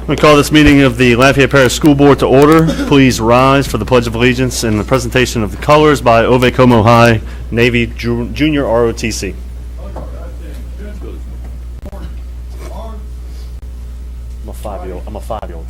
We call this meeting of the Lafayette Parish School Board to order. Please rise for the Pledge of Allegiance and the presentation of the colors by Ove Como High Navy Junior ROTC. I'm a five-year-old.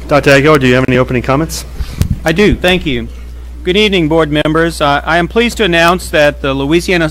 Dr. Aguilar, do you have any opening comments? I do, thank you. Good evening, board members. I am pleased to announce that the Louisiana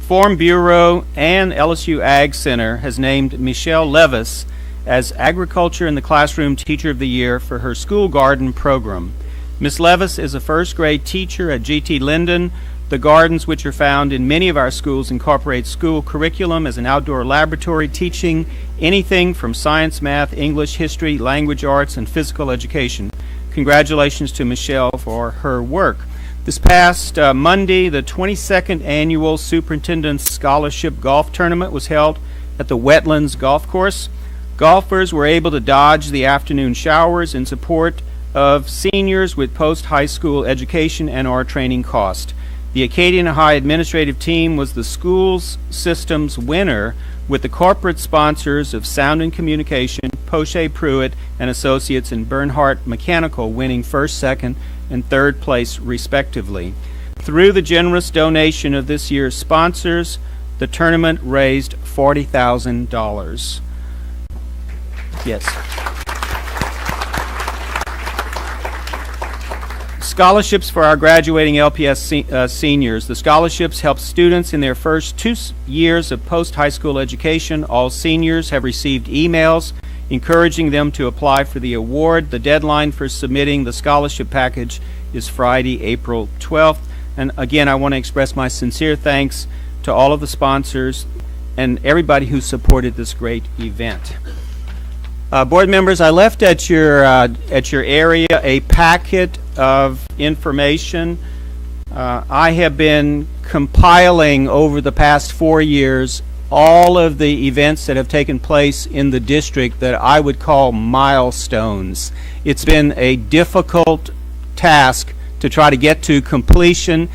Farm Bureau and LSU Ag Center has named Michelle Levis as Agriculture in the Classroom Teacher of the Year for her school garden program. Ms. Levis is a first grade teacher at GT Linden. The gardens, which are found in many of our schools, incorporate school curriculum as an outdoor laboratory teaching anything from science, math, English, history, language arts, and physical education. Congratulations to Michelle for her work. This past Monday, the 22nd Annual Superintendent's Scholarship Golf Tournament was held at the Wetlands Golf Course. Golfers were able to dodge the afternoon showers in support of seniors with post-high school education and or training cost. The Acadiana High administrative team was the school's system's winner, with the corporate sponsors of Sound and Communication, Poche Pruitt and Associates, and Bernhardt Mechanical winning first, second, and third place respectively. Through the generous donation of this year's sponsors, the tournament raised $40,000. Yes. Scholarships for our graduating LPS seniors. The scholarships help students in their first 2 years of post-high school education. All seniors have received emails encouraging them to apply for the award. The deadline for submitting the scholarship package is Friday, April 12th. And again, I want to express my sincere thanks to all of the sponsors and everybody who supported this great event. Board members, I left at your area a packet of information. I have been compiling over the past 4 years all of the events that have taken place in the district that I would call milestones. It's been a difficult task to try to get to completion.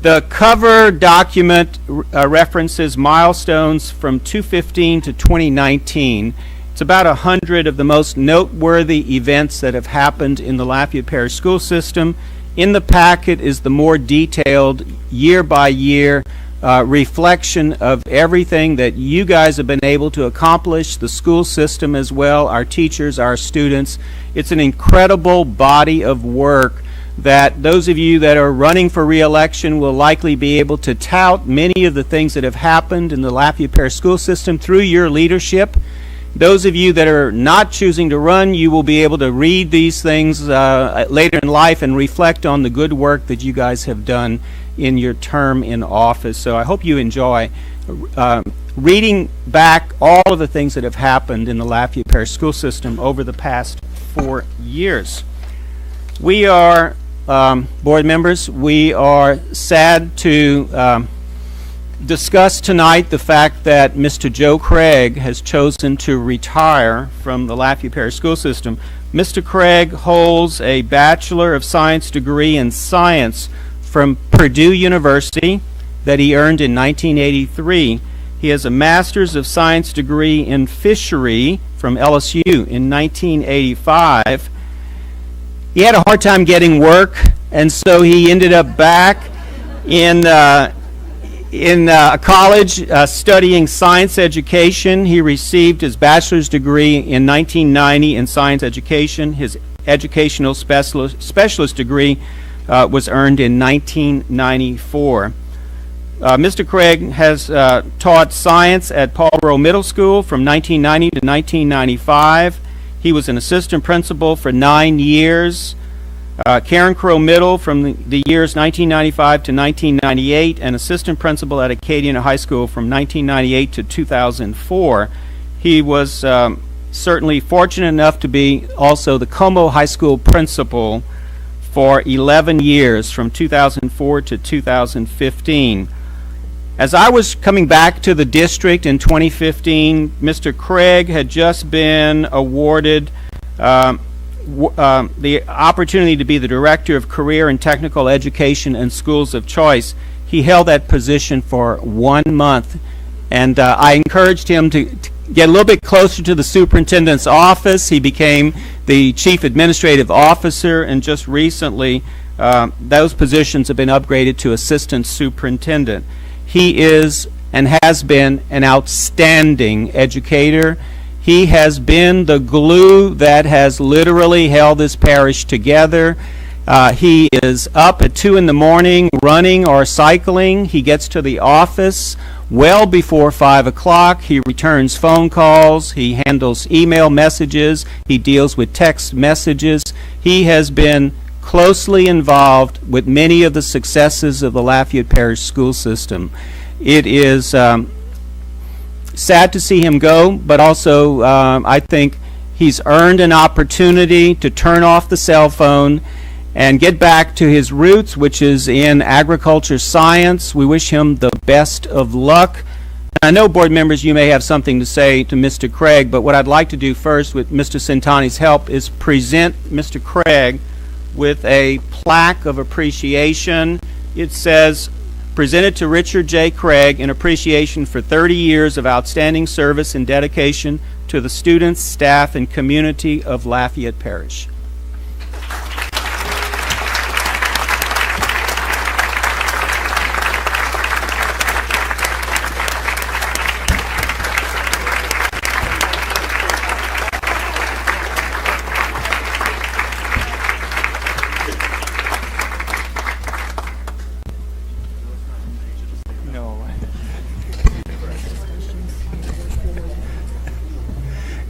The cover document references milestones from 2015 to 2019. It's about 100 of the most noteworthy events that have happened in the Lafayette Parish school system. In the packet is the more detailed year-by-year reflection of everything that you guys have been able to accomplish, the school system as well, our teachers, our students. It's an incredible body of work that those of you that are running for re-election will likely be able to tout many of the things that have happened in the Lafayette Parish school system through your leadership. Those of you that are not choosing to run, you will be able to read these things later in life and reflect on the good work that you guys have done in your term in office. So I hope you enjoy reading back all of the things that have happened in the Lafayette Parish school system over the past 4 years. We are, board members, we are sad to discuss tonight the fact that Mr. Joe Craig has chosen to retire from the Lafayette Parish school system. Mr. Craig holds a Bachelor of Science degree in Science from Purdue University that he earned in 1983. He has a Master's of Science degree in Fishery from LSU in 1985. He had a hard time getting work, and so he ended up back In college, studying science education, he received his bachelor's degree in 1990 in science education. His educational specialist degree was earned in 1994. Mr. Craig has taught science at Paul Rowe Middle School from 1990 to 1995. He was an assistant principal for 9 years. Karen Crow Middle from the years 1995 to 1998, and assistant principal at Acadiana High School from 1998 to 2004. He was certainly fortunate enough to be also the Como High School principal for 11 years, from 2004 to 2015. As I was coming back to the district in 2015, Mr. Craig had just been awarded the opportunity to be the Director of Career and Technical Education and Schools of Choice. He held that position for 1 month, and I encouraged him to get a little bit closer to the superintendent's office. He became the Chief Administrative Officer, and just recently those positions have been upgraded to Assistant Superintendent. He is and has been an outstanding educator. He has been the glue that has literally held this parish together. He is up at 2 in the morning running or cycling. He gets to the office well before 5 o'clock. He returns phone calls. He handles email messages. He deals with text messages. He has been closely involved with many of the successes of the Lafayette Parish school system. It is sad to see him go, but also I think he's earned an opportunity to turn off the cell phone and get back to his roots, which is in agriculture science. We wish him the best of luck. I know, board members, you may have something to say to Mr. Craig, but what I'd like to do first, with Mr. Sintani's help, is present Mr. Craig with a plaque of appreciation. It says, "Presented to Richard J. Craig in appreciation for 30 years of outstanding service and dedication to the students, staff, and community of Lafayette Parish."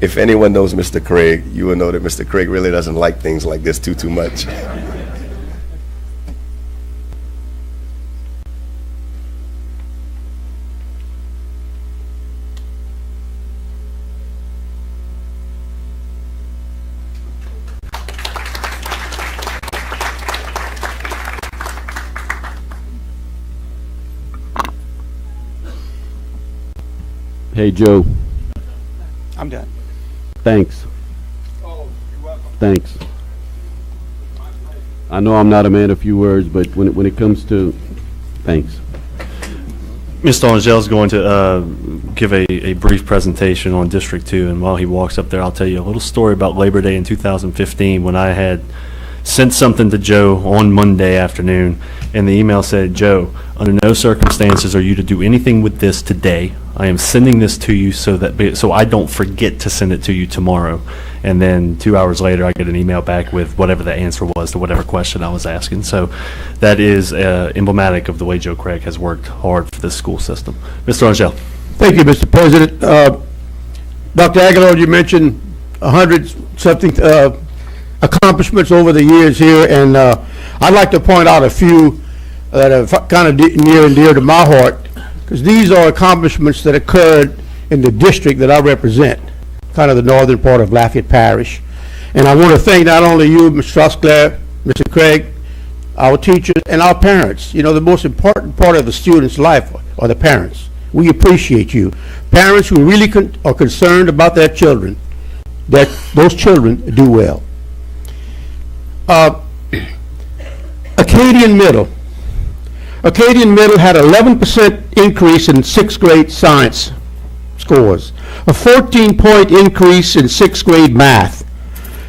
If anyone knows Mr. Craig, you will know that Mr. Craig really doesn't like things like this too much. Hey, Joe. I'm done. Thanks. Oh, you're welcome. Thanks. I know I'm not a man of few words, but when it comes to, thanks. Mr. Angel is going to give a brief presentation on District 2, and while he walks up there, I'll tell you a little story about Labor Day in 2015 when I had sent something to Joe on Monday afternoon, and the email said, "Joe, under no circumstances are you to do anything with this today. I am sending this to you so I don't forget to send it to you tomorrow." And then 2 hours later, I get an email back with whatever the answer was to whatever question I was asking. So that is emblematic of the way Joe Craig has worked hard for this school system. Mr. Angel. Thank you, Mr. President. Dr. Aguilar, you mentioned 100-something accomplishments over the years here, and I'd like to point out a few that are kind of near and dear to my heart, because these are accomplishments that occurred in the district that I represent, kind of the northern part of Lafayette Parish. And I want to thank not only you, Mr. Trosclair, Mr. Craig, our teachers, and our parents. You know, the most important part of the student's life are the parents. We appreciate you. Parents who really are concerned about their children, that those children do well. Acadian Middle. Acadian Middle had an 11% increase in 6th grade science scores, a 14-point increase in 6th grade math.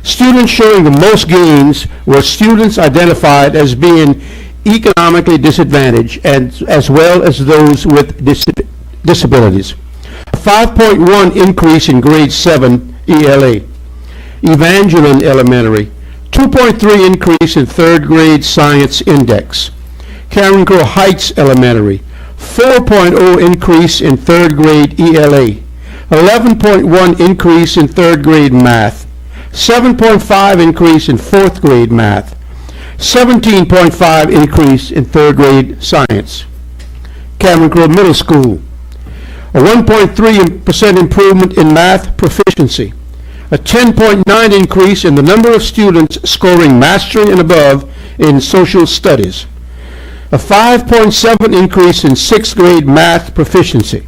Students showing the most gains were students identified as being economically disadvantaged, and as well as those with disabilities. A 5.1 increase in grade 7 ELA. Evangeline Elementary, 2.3 increase in third grade science index. Karen Crowe Heights Elementary, 4.0 increase in third grade ELA. 11.1 increase in third grade math. 7.5 increase in fourth grade math. 17.5 increase in third grade science. Cameron Grove Middle School, a 1.3% improvement in math proficiency, a 10.9 increase in the number of students scoring mastery and above in social studies, a 5.7 increase in sixth grade math proficiency,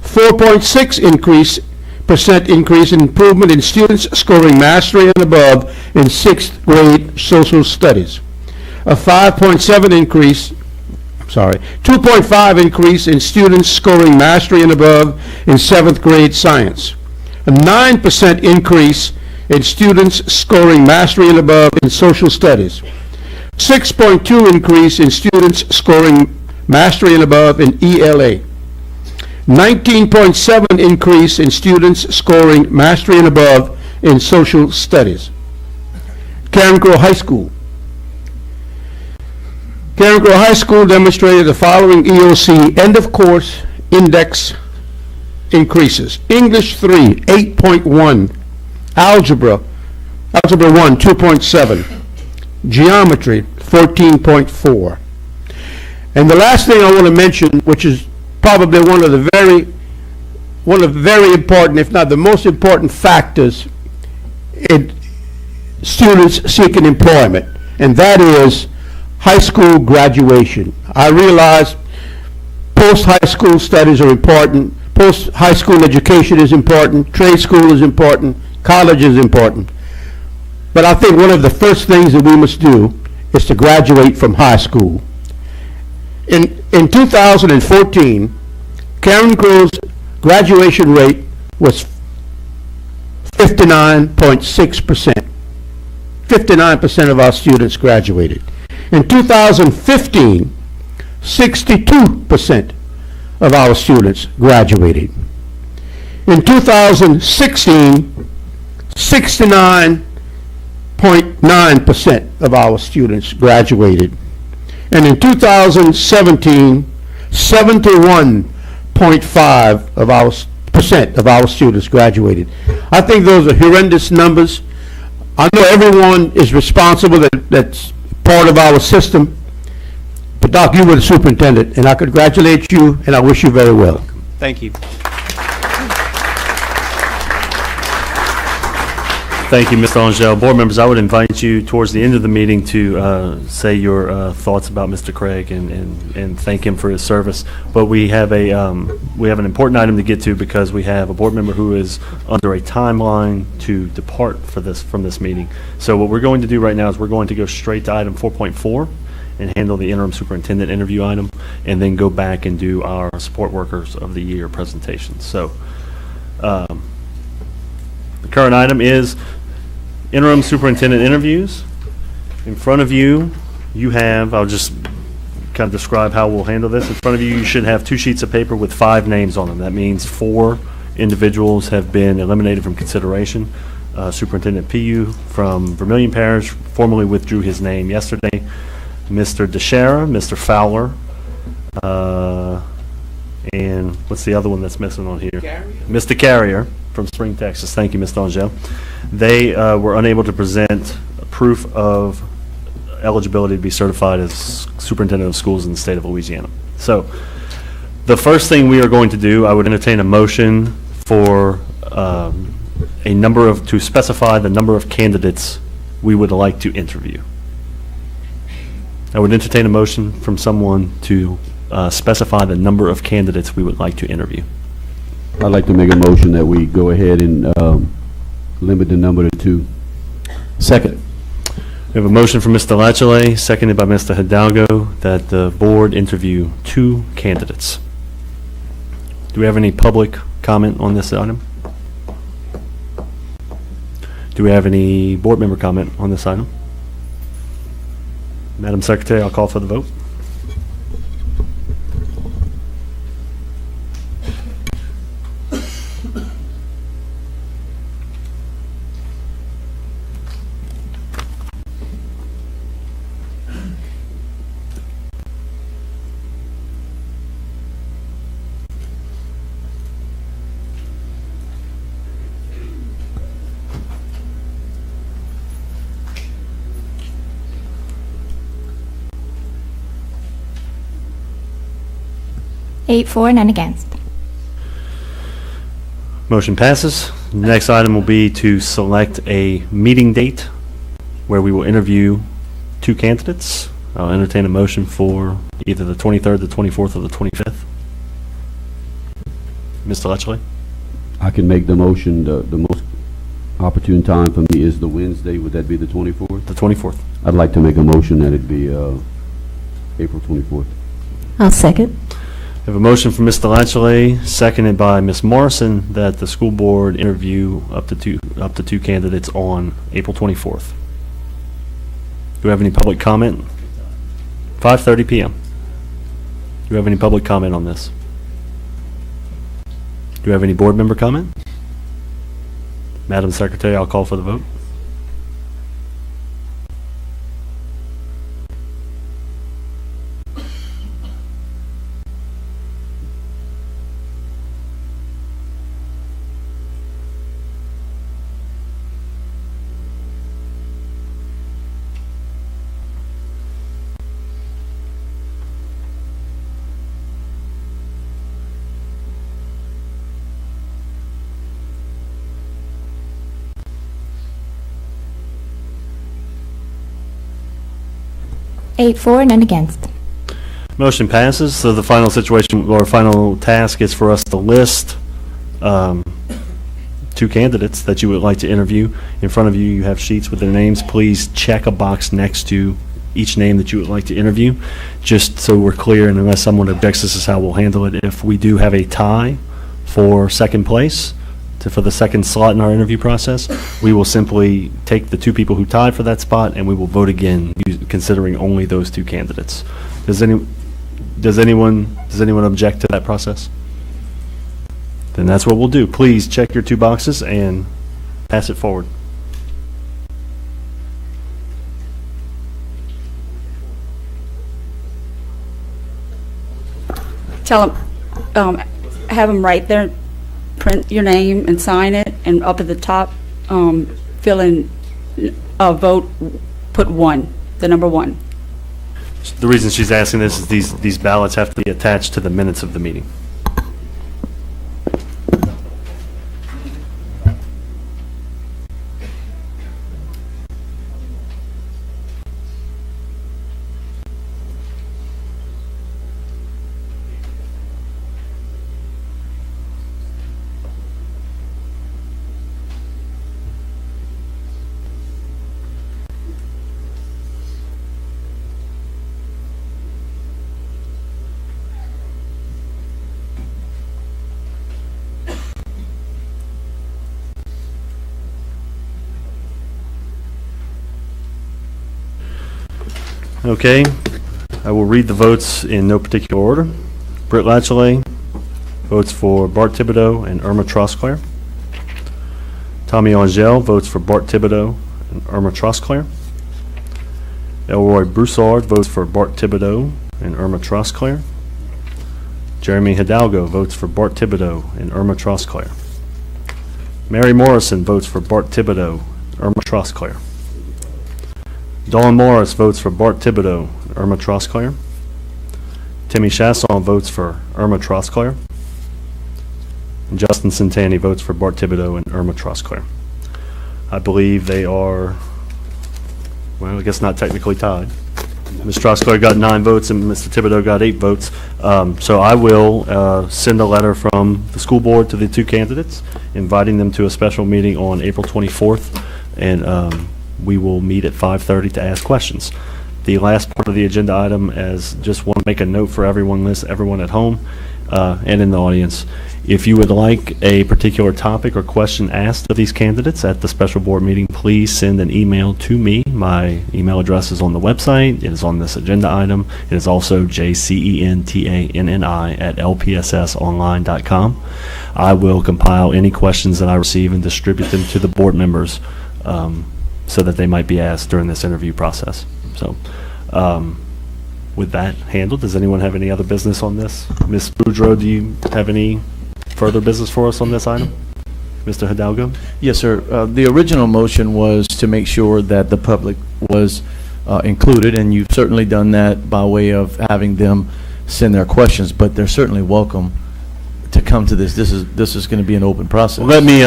4.6% increase in improvement in students scoring mastery and above in sixth grade social studies, a 2.5 increase in students scoring mastery and above in seventh grade science, a 9% increase in students scoring mastery and above in social studies, 6.2 increase in students scoring mastery and above in ELA, 19.7 increase in students scoring mastery and above in social studies. Karen Crowe High School. Karen Crowe High School demonstrated the following EOC end of course index increases. English 3, 8.1. Algebra 1, 2.7. Geometry, 14.4. And the last thing I want to mention, which is probably one of the very important, if not the most important factors in students seeking employment, and that is high school graduation. I realize post-high school studies are important, post-high school education is important, trade school is important, college is important. But I think one of the first things that we must do is to graduate from high school. In 2014, Karen Crowe's graduation rate was 59.6%. 59% of our students graduated. In 2015, 62% of our students graduated. In 2016, 69.9% of our students graduated. And in 2017, 71.5% of our students graduated. I think those are horrendous numbers. I know everyone is responsible that's part of our system. But Doc, you were the superintendent, and I congratulate you, and I wish you very well. Thank you. Thank you, Mr. Angel. Board members, I would invite you towards the end of the meeting to say your thoughts about Mr. Craig and thank him for his service. But we have an important item to get to because we have a board member who is under a timeline to depart from this meeting. So what we're going to do right now is we're going to go straight to item 4.4 and handle the interim superintendent interview item, and then go back and do our support workers of the year presentation. So the current item is interim superintendent interviews. In front of you, you have, I'll just kind of describe how we'll handle this. In front of you, you should have 2 sheets of paper with 5 names on them. That means 4 individuals have been eliminated from consideration. Superintendent Piu from Vermilion Parish formally withdrew his name yesterday. Mr. DeShera, Mr. Fowler, and what's the other one that's missing on here? Mr. Carrier from Spring, Texas. Thank you, Mr. Angel. They were unable to present proof of eligibility to be certified as superintendent of schools in the state of Louisiana. So the first thing we are going to do, I would entertain a motion for to specify the number of candidates we would like to interview. I would entertain a motion from someone to specify the number of candidates we would like to interview. I'd like to make a motion that we go ahead and limit the number to 2. Second. We have a motion from Mr. Lachele, seconded by Mr. Hidalgo, that the board interview 2 candidates. Do we have any public comment on this item? Do we have any board member comment on this item? Madam Secretary, I'll call for the vote. Eight for, none against. Motion passes. Next item will be to select a meeting date where we will interview 2 candidates. I'll entertain a motion for either the 23rd, the 24th, or the 25th. Mr. Letchley? I can make the motion. The most opportune time for me is the Wednesday. Would that be the 24th? The 24th. I'd like to make a motion that it be April 24th. I'll second. We have a motion from Mr. Latchley, seconded by Ms. Morrison, that the school board interview up to two candidates on April 24th. Do we have any public comment? 5:30 p.m. Do we have any public comment on this? Do we have any board member comment? Madam Secretary, I'll call for the vote. Eight for, none against. Motion passes. So the final situation or final task is for us to list 2 candidates that you would like to interview. In front of you, you have sheets with their names. Please check a box next to each name that you would like to interview, just so we're clear, and unless someone objects, this is how we'll handle it. If we do have a tie for second place, for the second slot in our interview process, we will simply take the 2 people who tied for that spot, and we will vote again, considering only those 2 candidates. Does anyone object to that process? Then that's what we'll do. Please check your 2 boxes and pass it forward. Tell them, have them write there, print your name and sign it, and up at the top, fill in a vote, put 1, the number 1. The reason she's asking this is these ballots have to be attached to the minutes of the meeting. Okay, I will read the votes in no particular order. Britt Latchley votes for Bart Thibodeau and Irma Trosclair. Tommy Angel votes for Bart Thibodeau and Irma Trosclair. Elroy Broussard votes for Bart Thibodeau and Irma Trosclair. Jeremy Hidalgo votes for Bart Thibodeau and Irma Trosclair. Mary Morrison votes for Bart Thibodeau and Irma Trosclair. Dawn Morris votes for Bart Thibodeau and Irma Trosclair. Timmy Chasson votes for Irma Trosclair. And Justin Santani votes for Bart Thibodeau and Irma Trosclair. I believe they are, well, I guess not technically tied. Ms. Trosclair got 9 votes and Mr. Thibodeau got 8 votes. So I will send a letter from the school board to the 2 candidates, inviting them to a special meeting on April 24th, and we will meet at 5:30 to ask questions. The last part of the agenda item, as just want to make a note for everyone at home, and in the audience. If you would like a particular topic or question asked of these candidates at the special board meeting, please send an email to me. My email address is on the website. It is on this agenda item. It is also jcentanni@lpssonline.com. I will compile any questions that I receive and distribute them to the board members so that they might be asked during this interview process. So with that handled, does anyone have any other business on this? Ms. Boudreau, do you have any further business for us on this item? Mr. Hidalgo? Yes, sir. The original motion was to make sure that the public was included, and you've certainly done that by way of having them send their questions, but they're certainly welcome to come to this. This is going to be an open process. Let me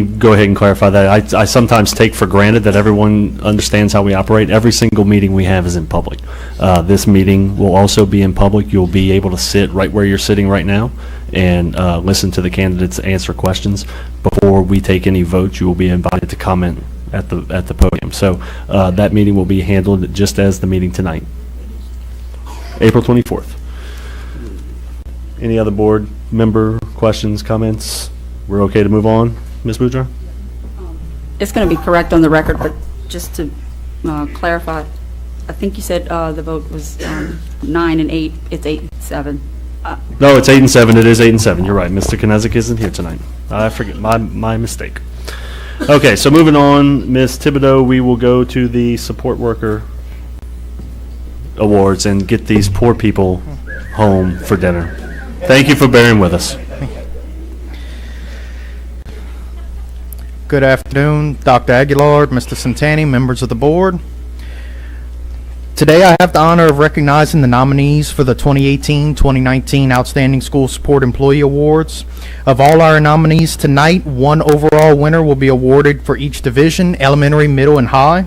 go ahead and clarify that. I sometimes take for granted that everyone understands how we operate. Every single meeting we have is in public. This meeting will also be in public. You'll be able to sit right where you're sitting right now and listen to the candidates answer questions. Before we take any votes, you will be invited to comment at the podium. So that meeting will be handled just as the meeting tonight, April 24th. Any other board member questions, comments? We're okay to move on, Ms. Boudreau? It's going to be correct on the record, but just to clarify, I think you said the vote was 9 and 8. It's 8 and 7. No, it's 8 and 7. It is 8 and 7. You're right. Mr. Knezik isn't here tonight. I forget. My mistake. Okay, so moving on, Ms. Thibodeau, we will go to the support worker awards and get these poor people home for dinner. Thank you for bearing with us. Good afternoon, Dr. Aguilar, Mr. Santani, members of the board. Today I have the honor of recognizing the nominees for the 2018-2019 Outstanding School Support Employee Awards. Of all our nominees tonight, one overall winner will be awarded for each division, elementary, middle, and high.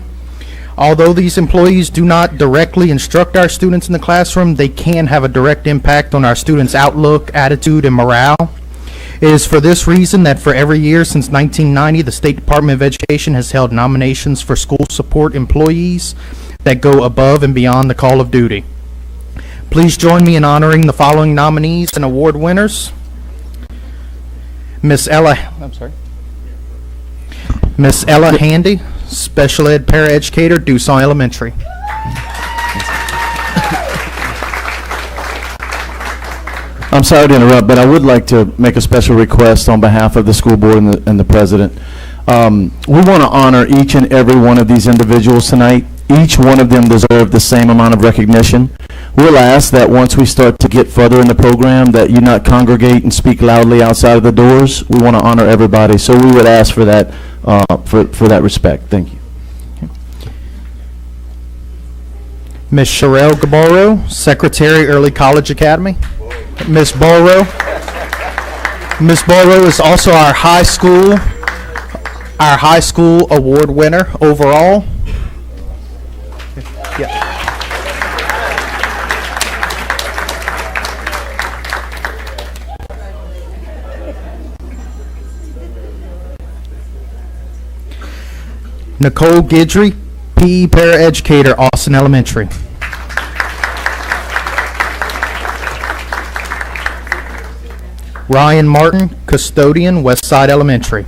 Although these employees do not directly instruct our students in the classroom, they can have a direct impact on our students' outlook, attitude, and morale. It is for this reason that for every year since 1990, the State Department of Education has held nominations for school support employees that go above and beyond the call of duty. Please join me in honoring the following nominees and award winners. Miss Ella Handy, Special Ed Paraeducator, Doosan Elementary. I'm sorry to interrupt, but I would like to make a special request on behalf of the school board and the president. We want to honor each and every one of these individuals tonight. Each one of them deserve the same amount of recognition. We'll ask that once we start to get further in the program that you not congregate and speak loudly outside of the doors. We want to honor everybody, so we would ask for that for that respect. Thank you. Ms. Sherelle Gaboro, Secretary, Early College Academy. Ms. Borrow is also our high school award winner overall. Yeah. Nicole Guidry, PE Paraeducator, Austin Elementary. Ryan Martin, Custodian, Westside Elementary.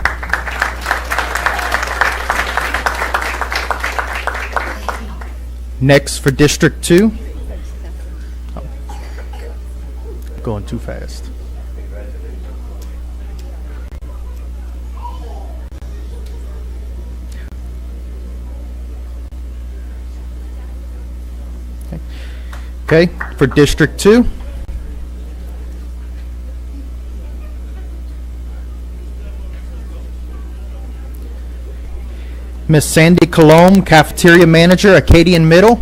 Next for District 2. Oh. Going too fast. Okay, for District 2. Miss Sandy Colomb, Cafeteria Manager, Acadian Middle.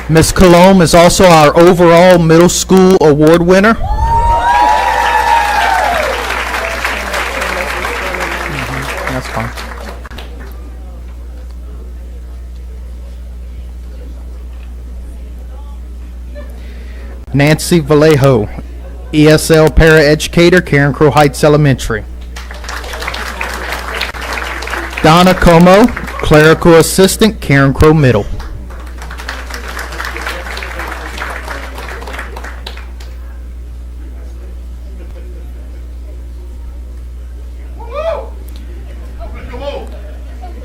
Miss Colomb is also our overall middle school award winner. That's fine. Nancy Vallejo, ESL Paraeducator, Karen Crow Heights Elementary. Donna Como, Clerical Assistant, Karen Crow Middle.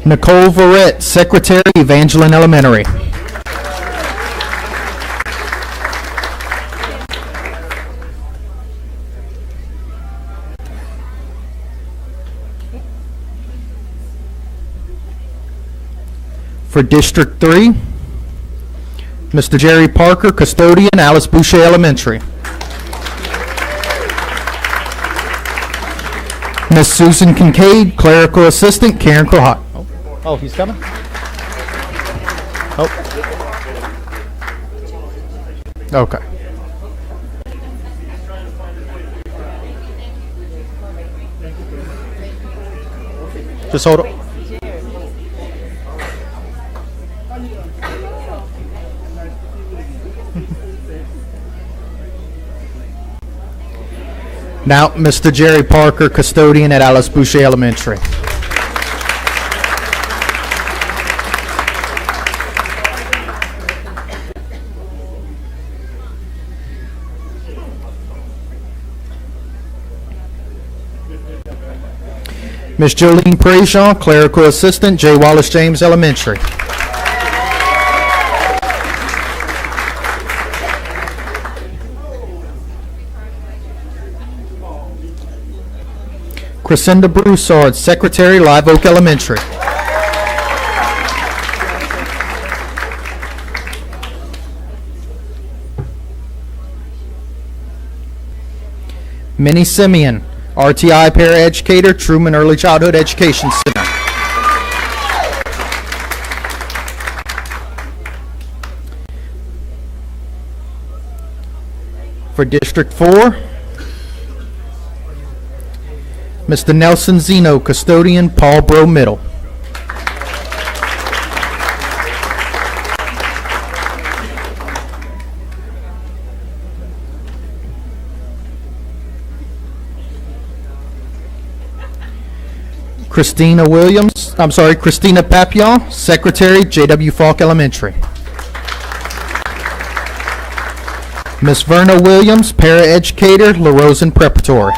Nicole Verrett, Secretary, Evangeline Elementary. For District 3, Mr. Jerry Parker, Custodian, Alice Boucher Elementary. Miss Susan Kincaid, Clerical Assistant, Karen Crohat. Oh, he's coming? Oh. Okay. Just hold it. Now, Mr. Jerry Parker, Custodian at Alice Boucher Elementary. Miss Jolene Prejean, Clerical Assistant, J. Wallace James Elementary. Crescenda Broussard, Secretary, Live Oak Elementary. Minnie Simeon, RTI Paraeducator, Truman Early Childhood Education Center. For District 4, Mr. Nelson Zeno, Custodian, Paul Bro Middle. Christina Papillon, Secretary, J.W. Falk Elementary. Miss Verna Williams, Paraeducator, La Rosen Preparatory.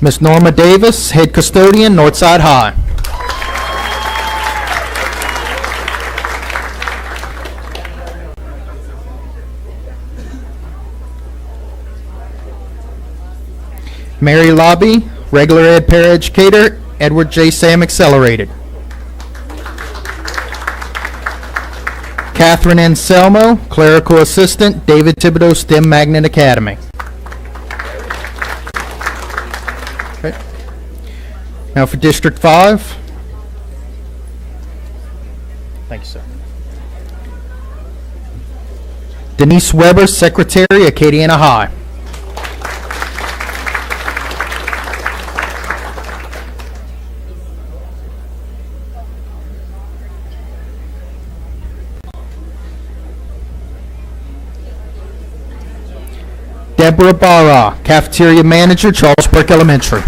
Miss Norma Davis, Head Custodian, Northside High. Mary Lobby, Regular Ed Paraeducator, Edward J. Sam Accelerated. Catherine Anselmo, Clerical Assistant, David Thibodeau STEM Magnet Academy. Okay. Now for District 5. Thank you, sir. Denise Weber, Secretary, Acadiana High. Deborah Barra, Cafeteria Manager, Charles Burke Elementary.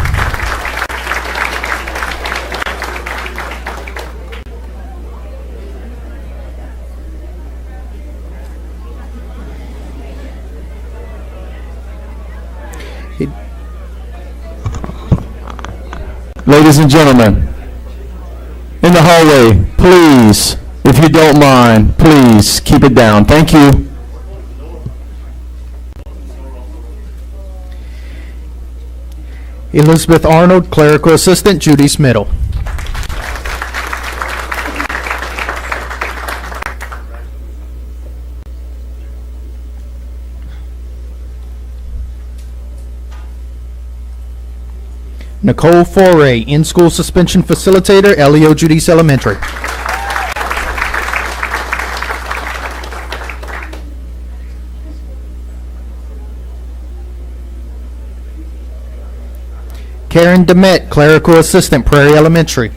Ladies and gentlemen, in the hallway, please, if you don't mind, please keep it down. Thank you. Elizabeth Arnold, Clerical Assistant, Judy's Middle. Nicole Foray, In-School Suspension Facilitator, Leo Judy's Elementary. Karen Demet, Clerical Assistant, Prairie Elementary.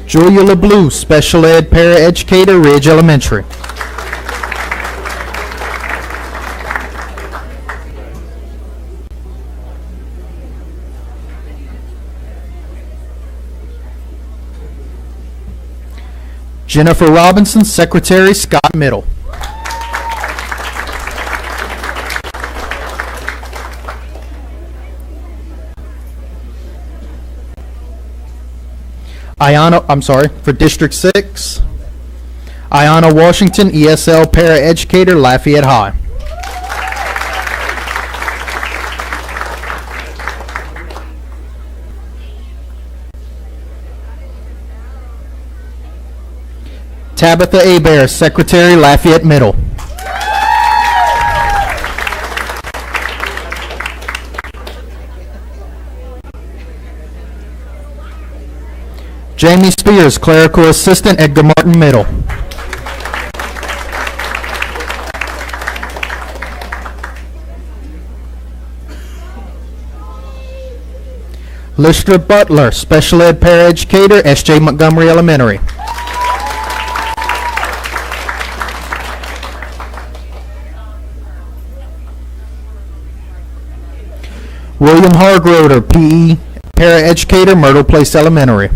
Julia LeBlue, Special Ed Paraeducator, Ridge Elementary. Jennifer Robinson, Secretary, Scott Middle. For District 6, Ayanna Washington, ESL Paraeducator, Lafayette High. Tabitha Abear, Secretary, Lafayette Middle. Jamie Spears, Clerical Assistant, Edgar Martin Middle. Lystra Butler, Special Ed Paraeducator, S.J. Montgomery Elementary. William Hargroder, PE Paraeducator, Myrtle Place Elementary.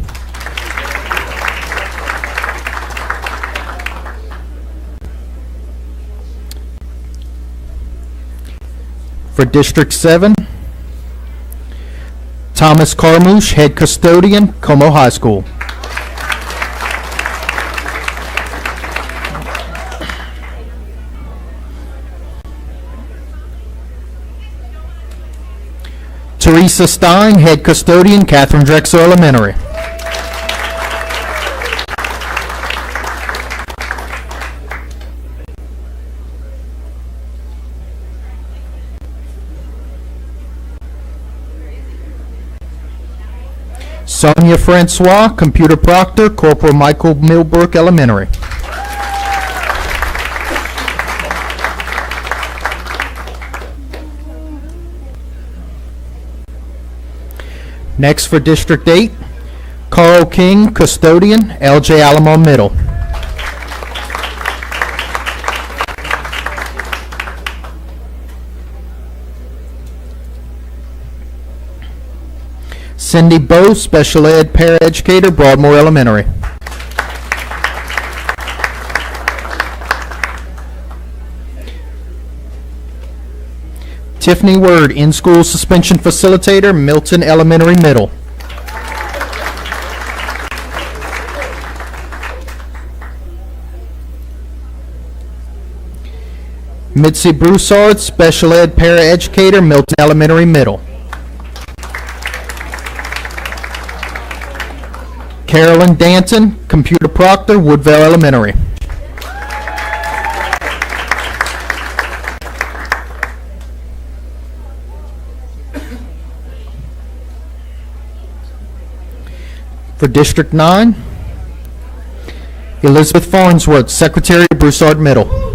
For District 7, Thomas Carmouche, Head Custodian, Como High School. Teresa Stein, Head Custodian, Catherine Drexel Elementary. Sonia Francois, Computer Proctor, Corporal Michael Millbrook Elementary. Next for District 8, Carl King, Custodian, LJ Alamo Middle. Cindy Bowe, Special Ed Paraeducator, Broadmoor Elementary. Tiffany Word, In-School Suspension Facilitator, Milton Elementary Middle. Mitzi Broussard, Special Ed Paraeducator, Milton Elementary Middle. Carolyn Danton, Computer Proctor, Woodville Elementary. For District 9, Elizabeth Farnsworth, Secretary, Broussard Middle.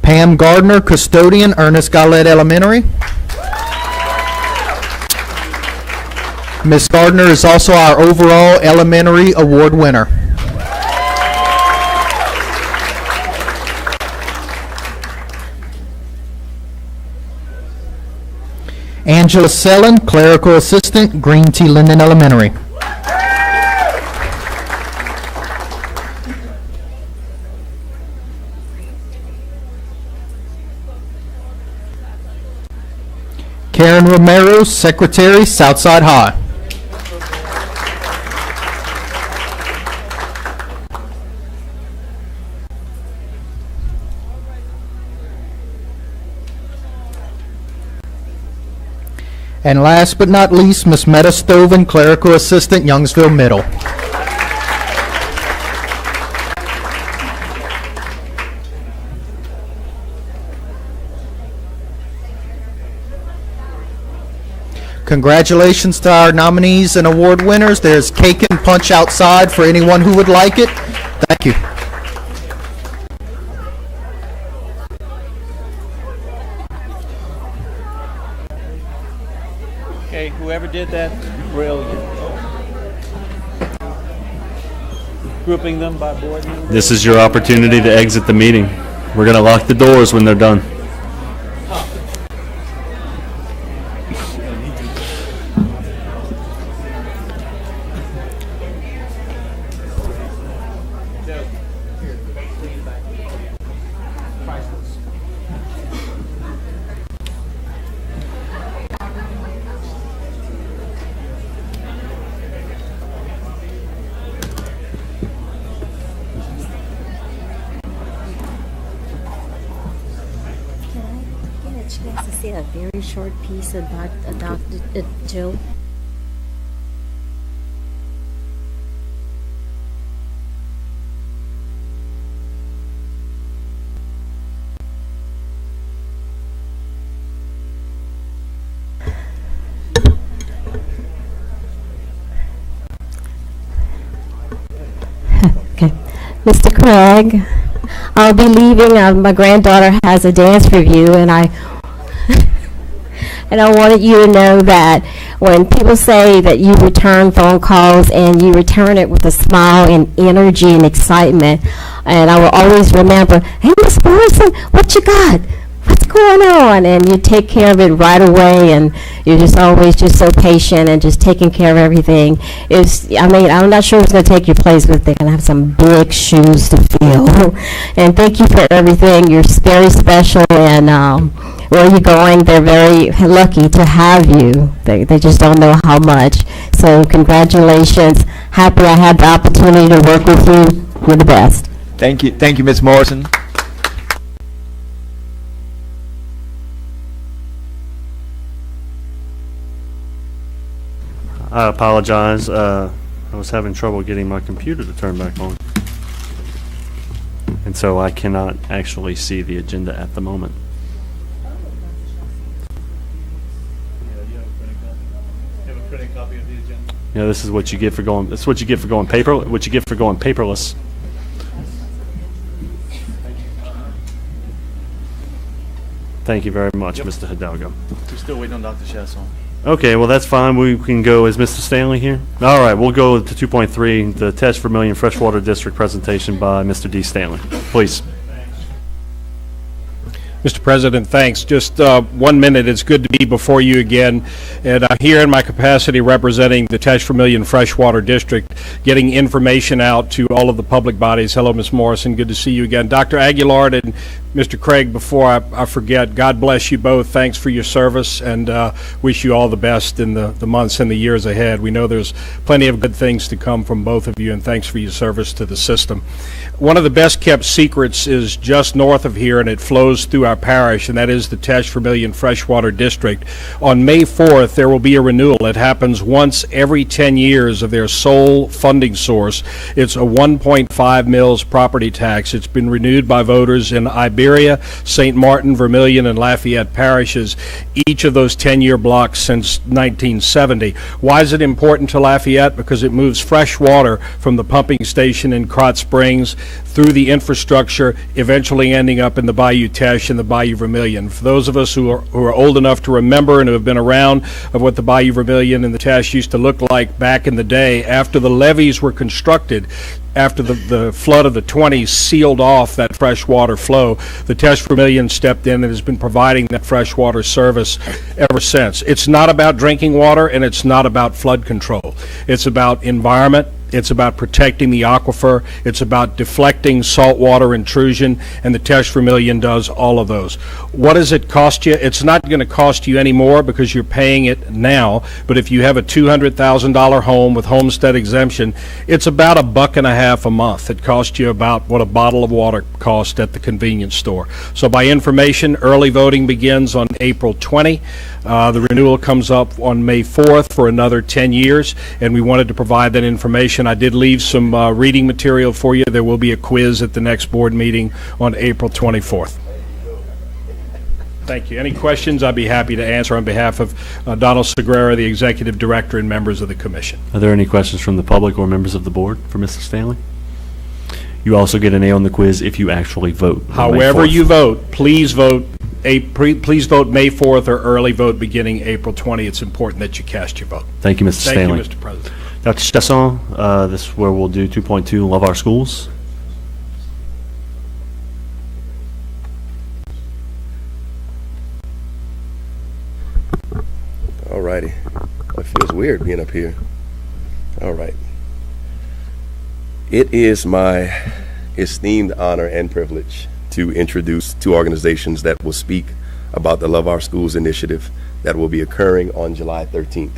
Pam Gardner, Custodian, Ernest Gallette Elementary. Ms. Gardner is also our overall elementary award winner. Angela Sellen, Clerical Assistant, Green Tea Linden Elementary. Karen Romero, Secretary, Southside High. And last but not least, Miss Metta Stoven, Clerical Assistant, Youngsville Middle. Congratulations to our nominees and award winners. There's cake and punch outside for anyone who would like it. Thank you. Okay, whoever did that, brilliant. Grouping them by board member. This is your opportunity to exit the meeting. We're going to lock the doors when they're done. Can I get a chance to say a very short piece about Dr. Joe? Okay. Mr. Craig, I'll be leaving. My granddaughter has a dance review, and I wanted you to know that when people say that you return phone calls and you return it with a smile and energy and excitement, and I will always remember, hey, Miss Morrison, what you got? What's going on? And you take care of it right away, and you're just always just so patient and just taking care of everything. I'm not sure who's going to take your place, but they're going to have some big shoes to fill. And thank you for everything. You're very special, and where you're going, they're very lucky to have you. They just don't know how much. So congratulations. Happy I had the opportunity to work with you. You're the best. Thank you, Ms. Morrison. I apologize. I was having trouble getting my computer to turn back on. And so I cannot actually see the agenda at the moment. Yeah, this is what you get for going. This is what you get for going paper. What you get for going paperless. Thank you very much, Mr. Hidalgo. We're still waiting on Dr. Chasson. Okay, well, that's fine. We can go. Is Mr. Stanley here? All right, we'll go to 2.3, the Test Vermilion Freshwater District presentation by Mr. D. Stanley. Please. Mr. President, thanks. Just 1 minute. It's good to be before you again. And I'm here in my capacity representing the Tesh Vermilion Freshwater District, getting information out to all of the public bodies. Hello, Ms. Morrison. Good to see you again. Dr. Aguilar and Mr. Craig, before I forget, God bless you both. Thanks for your service, and wish you all the best in the months and the years ahead. We know there's plenty of good things to come from both of you, and thanks for your service to the system. One of the best kept secrets is just north of here, and it flows through our parish, and that is the Tesh Vermilion Freshwater District. On May 4th, there will be a renewal. It happens once every 10 years of their sole funding source. It's a 1.5 mils property tax. It's been renewed by voters in Iberia, St. Martin, Vermilion, and Lafayette parishes, each of those 10-year blocks since 1970. Why is it important to Lafayette? Because it moves fresh water from the pumping station in Krotz Springs through the infrastructure, eventually ending up in the Bayou Teche and the Bayou Vermilion. For those of us who are old enough to remember and who have been around of what the Bayou Vermilion and the Teche used to look like back in the day, after the levees were constructed, after the flood of the 20s sealed off that freshwater flow, the Tesh Vermilion stepped in and has been providing that freshwater service ever since. It's not about drinking water, and it's not about flood control. It's about environment. It's about protecting the aquifer. It's about deflecting saltwater intrusion, and the Tesh Vermilion does all of those. What does it cost you? It's not going to cost you any more because you're paying it now, but if you have a $200,000 home with homestead exemption, it's about $1.50 a month. It costs you about what a bottle of water costs at the convenience store. So by information, early voting begins on April 20. The renewal comes up on May 4th for another 10 years, and we wanted to provide that information. I did leave some reading material for you. There will be a quiz at the next board meeting on April 24th. Thank you. Any questions? I'd be happy to answer on behalf of Donald Segrera, the Executive Director, and members of the Commission. Are there any questions from the public or members of the board for Mr. Stanley? You also get an A on the quiz if you actually vote. However you vote, please vote. Please vote May 4th or early vote beginning April 20. It's important that you cast your vote. Thank you, Mr. Stanley. Thank you, Mr. President. Dr. Chasson, this is where we'll do 2.2, Love Our Schools. weird being up here. All right. It is my esteemed honor and privilege to introduce two organizations that will speak about the Love Our Schools initiative that will be occurring on July 13th.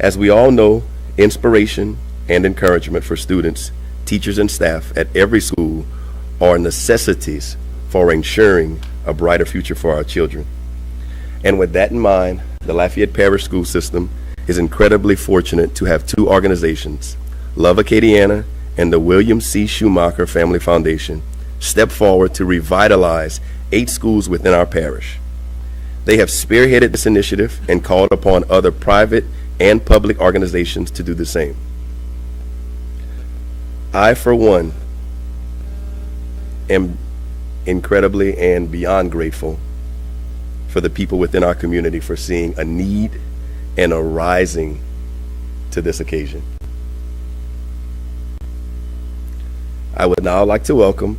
As we all know, inspiration and encouragement for students, teachers, and staff at every school are necessities for ensuring a brighter future for our children. And with that in mind, the Lafayette Parish school system is incredibly fortunate to have two organizations, Love Acadiana and the William C. Schumacher Family Foundation, step forward to revitalize 8 schools within our parish. They have spearheaded this initiative and called upon other private and public organizations to do the same. I, for one, am incredibly and beyond grateful for the people within our community for seeing a need and a rising to this occasion. I would now like to welcome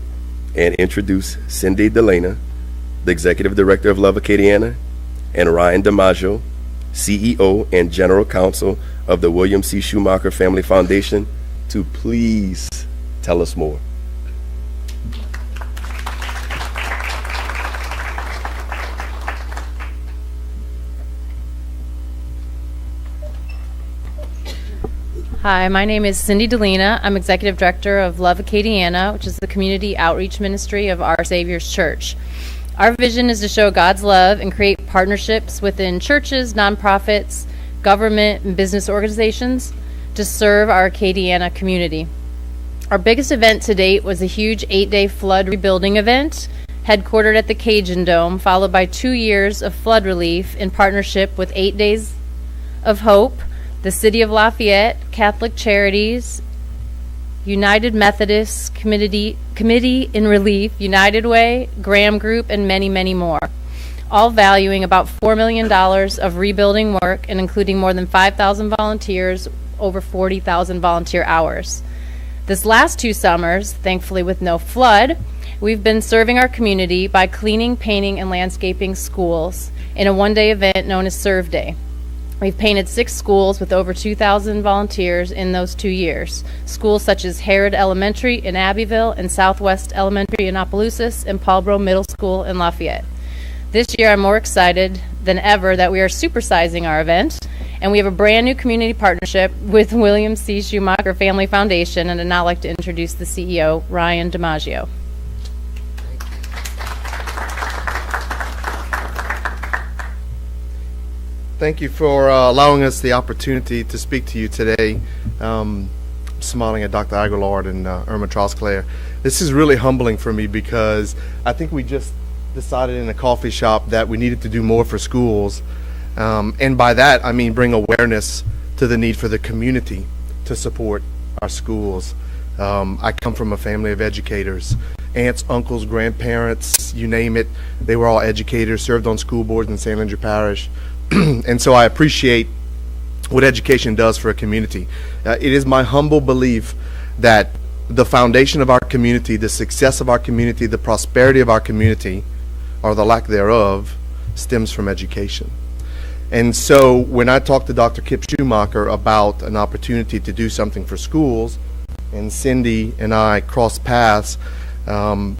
and introduce Cindy Delana, the Executive Director of Love Acadiana, and Ryan DiMaggio, CEO and General Counsel of the William C. Schumacher Family Foundation, to please tell us more. Hi, my name is Cindy Delana. I'm Executive Director of Love Acadiana, which is the community outreach ministry of Our Savior's Church. Our vision is to show God's love and create partnerships within churches, nonprofits, government, and business organizations to serve our Acadiana community. Our biggest event to date was a huge 8-day flood rebuilding event, headquartered at the Cajun Dome, followed by 2 years of flood relief in partnership with 8 Days of Hope, the City of Lafayette, Catholic Charities, United Methodist Committee in Relief, United Way, Graham Group, and many, many more, all valuing about $4 million of rebuilding work and including more than 5,000 volunteers, over 40,000 volunteer hours. This last 2 summers, thankfully with no flood, we've been serving our community by cleaning, painting, and landscaping schools in a 1-day event known as Serve Day. We've painted 6 schools with over 2,000 volunteers in those 2 years. Schools such as Herod Elementary in Abbeville and Southwest Elementary in Opelousas and Paulboro Middle School in Lafayette. This year I'm more excited than ever that we are supersizing our event, and we have a brand new community partnership with William C. Schumacher Family Foundation, and I'd now like to introduce the CEO, Ryan DiMaggio. Thank you for allowing us the opportunity to speak to you today. Smiling at Dr. Aguilar and Irma Trosclair. This is really humbling for me because I think we just decided in a coffee shop that we needed to do more for schools. And by that, I mean bring awareness to the need for the community to support our schools. I come from a family of educators. Aunts, uncles, grandparents, you name it. They were all educators, served on school boards in St. Andrew Parish. And so I appreciate what education does for a community. It is my humble belief that the foundation of our community, the success of our community, the prosperity of our community, or the lack thereof, stems from education. And so when I talked to Dr. Kip Schumacher about an opportunity to do something for schools, and Cindy and I crossed paths,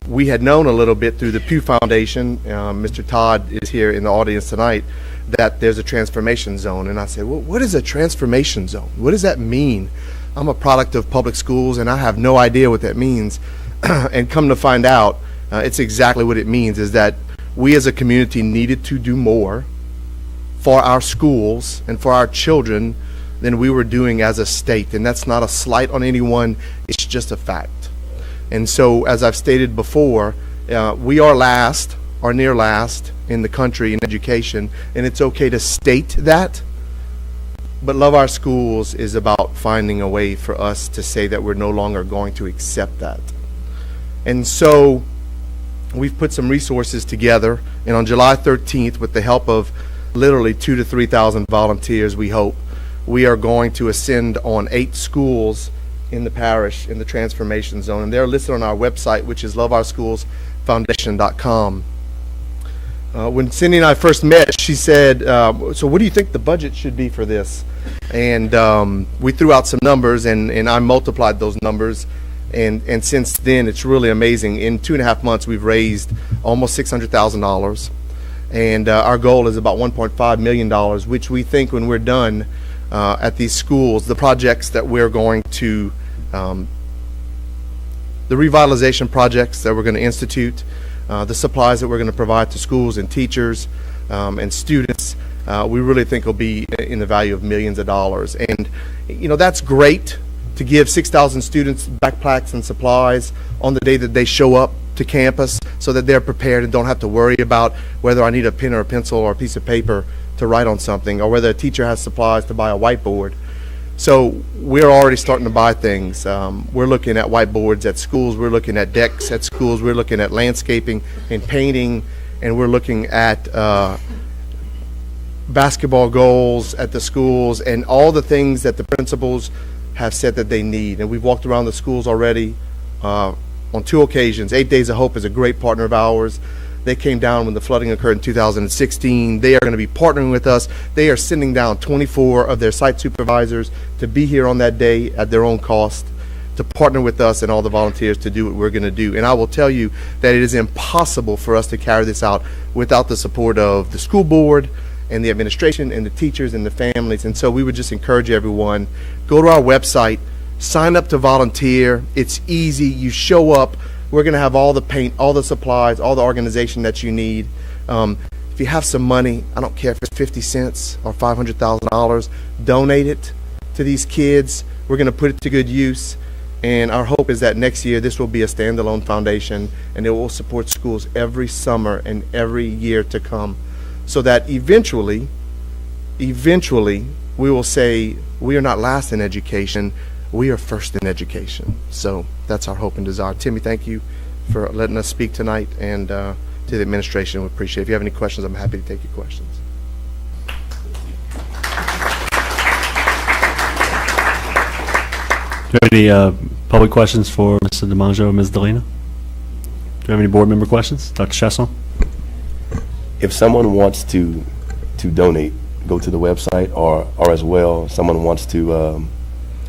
we had known a little bit through the Pew Foundation. Mr. Todd is here in the audience tonight, that there's a transformation zone. And I said, well, what is a transformation zone? What does that mean? I'm a product of public schools and I have no idea what that means. And come to find out, it's exactly what it means, is that we as a community needed to do more for our schools and for our children than we were doing as a state. And that's not a slight on anyone, it's just a fact. And so, as I've stated before, we are last, or near last, in the country in education, and it's okay to state that, but Love Our Schools is about finding a way for us to say that we're no longer going to accept that. And so we've put some resources together, and on July 13th, with the help of literally 2,000 to 3,000 volunteers, we hope, we are going to ascend on 8 schools in the parish in the transformation zone, and they're listed on our website, which is loveourschoolsfoundation.com. When Cindy and I first met, she said, so what do you think the budget should be for this? And we threw out some numbers, and I multiplied those numbers. And since then, it's really amazing. In 2.5 months, we've raised almost $600,000. And our goal is about $1.5 million, which we think when we're done at these schools, the projects that we're going to, the revitalization projects that we're going to institute, the supplies that we're going to provide to schools and teachers and students, we really think will be in the value of millions of dollars. And, you know, that's great to give 6,000 students backpacks and supplies on the day that they show up to campus so that they're prepared and don't have to worry about whether I need a pen or a pencil or a piece of paper to write on something, or whether a teacher has supplies to buy a whiteboard. So we're already starting to buy things. We're looking at whiteboards at schools, we're looking at decks at schools, we're looking at landscaping and painting, and we're looking at basketball goals at the schools and all the things that the principals have said that they need. And we've walked around the schools already on 2 occasions. 8 Days of Hope is a great partner of ours. They came down when the flooding occurred in 2016. They are going to be partnering with us. They are sending down 24 of their site supervisors to be here on that day at their own cost, to partner with us and all the volunteers to do what we're going to do. And I will tell you that it is impossible for us to carry this out without the support of the school board and the administration and the teachers and the families. And so we would just encourage everyone, go to our website, sign up to volunteer. It's easy. You show up. We're going to have all the paint, all the supplies, all the organization that you need. If you have some money, I don't care if it's 50 cents or $500,000, donate it to these kids. We're going to put it to good use. And our hope is that next year this will be a standalone foundation, and it will support schools every summer and every year to come, so that eventually we will say we are not last in education, we are first in education. So that's our hope and desire. Timmy, thank you for letting us speak tonight, and to the administration, we appreciate it. If you have any questions, I'm happy to take your questions. Do you have any public questions for Mr. DiMaggio or Ms. Delina? Do you have any board member questions? Dr. Chasson? If someone wants to donate, go to the website, or as well, someone wants to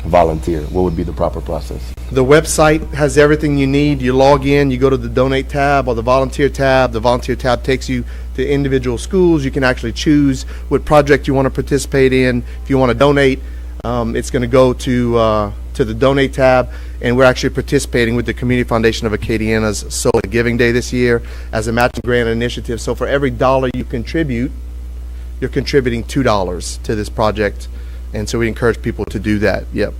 volunteer, what would be the proper process? The website has everything you need. You log in, you go to the donate tab or the volunteer tab. The volunteer tab takes you to individual schools. You can actually choose what project you want to participate in. If you want to donate, it's going to go to the donate tab, and we're actually participating with the Community Foundation of Acadiana's Solar Giving Day this year as a matching grant initiative. So for every dollar you contribute, you're contributing $2 to this project, and so we encourage people to do that. Yep.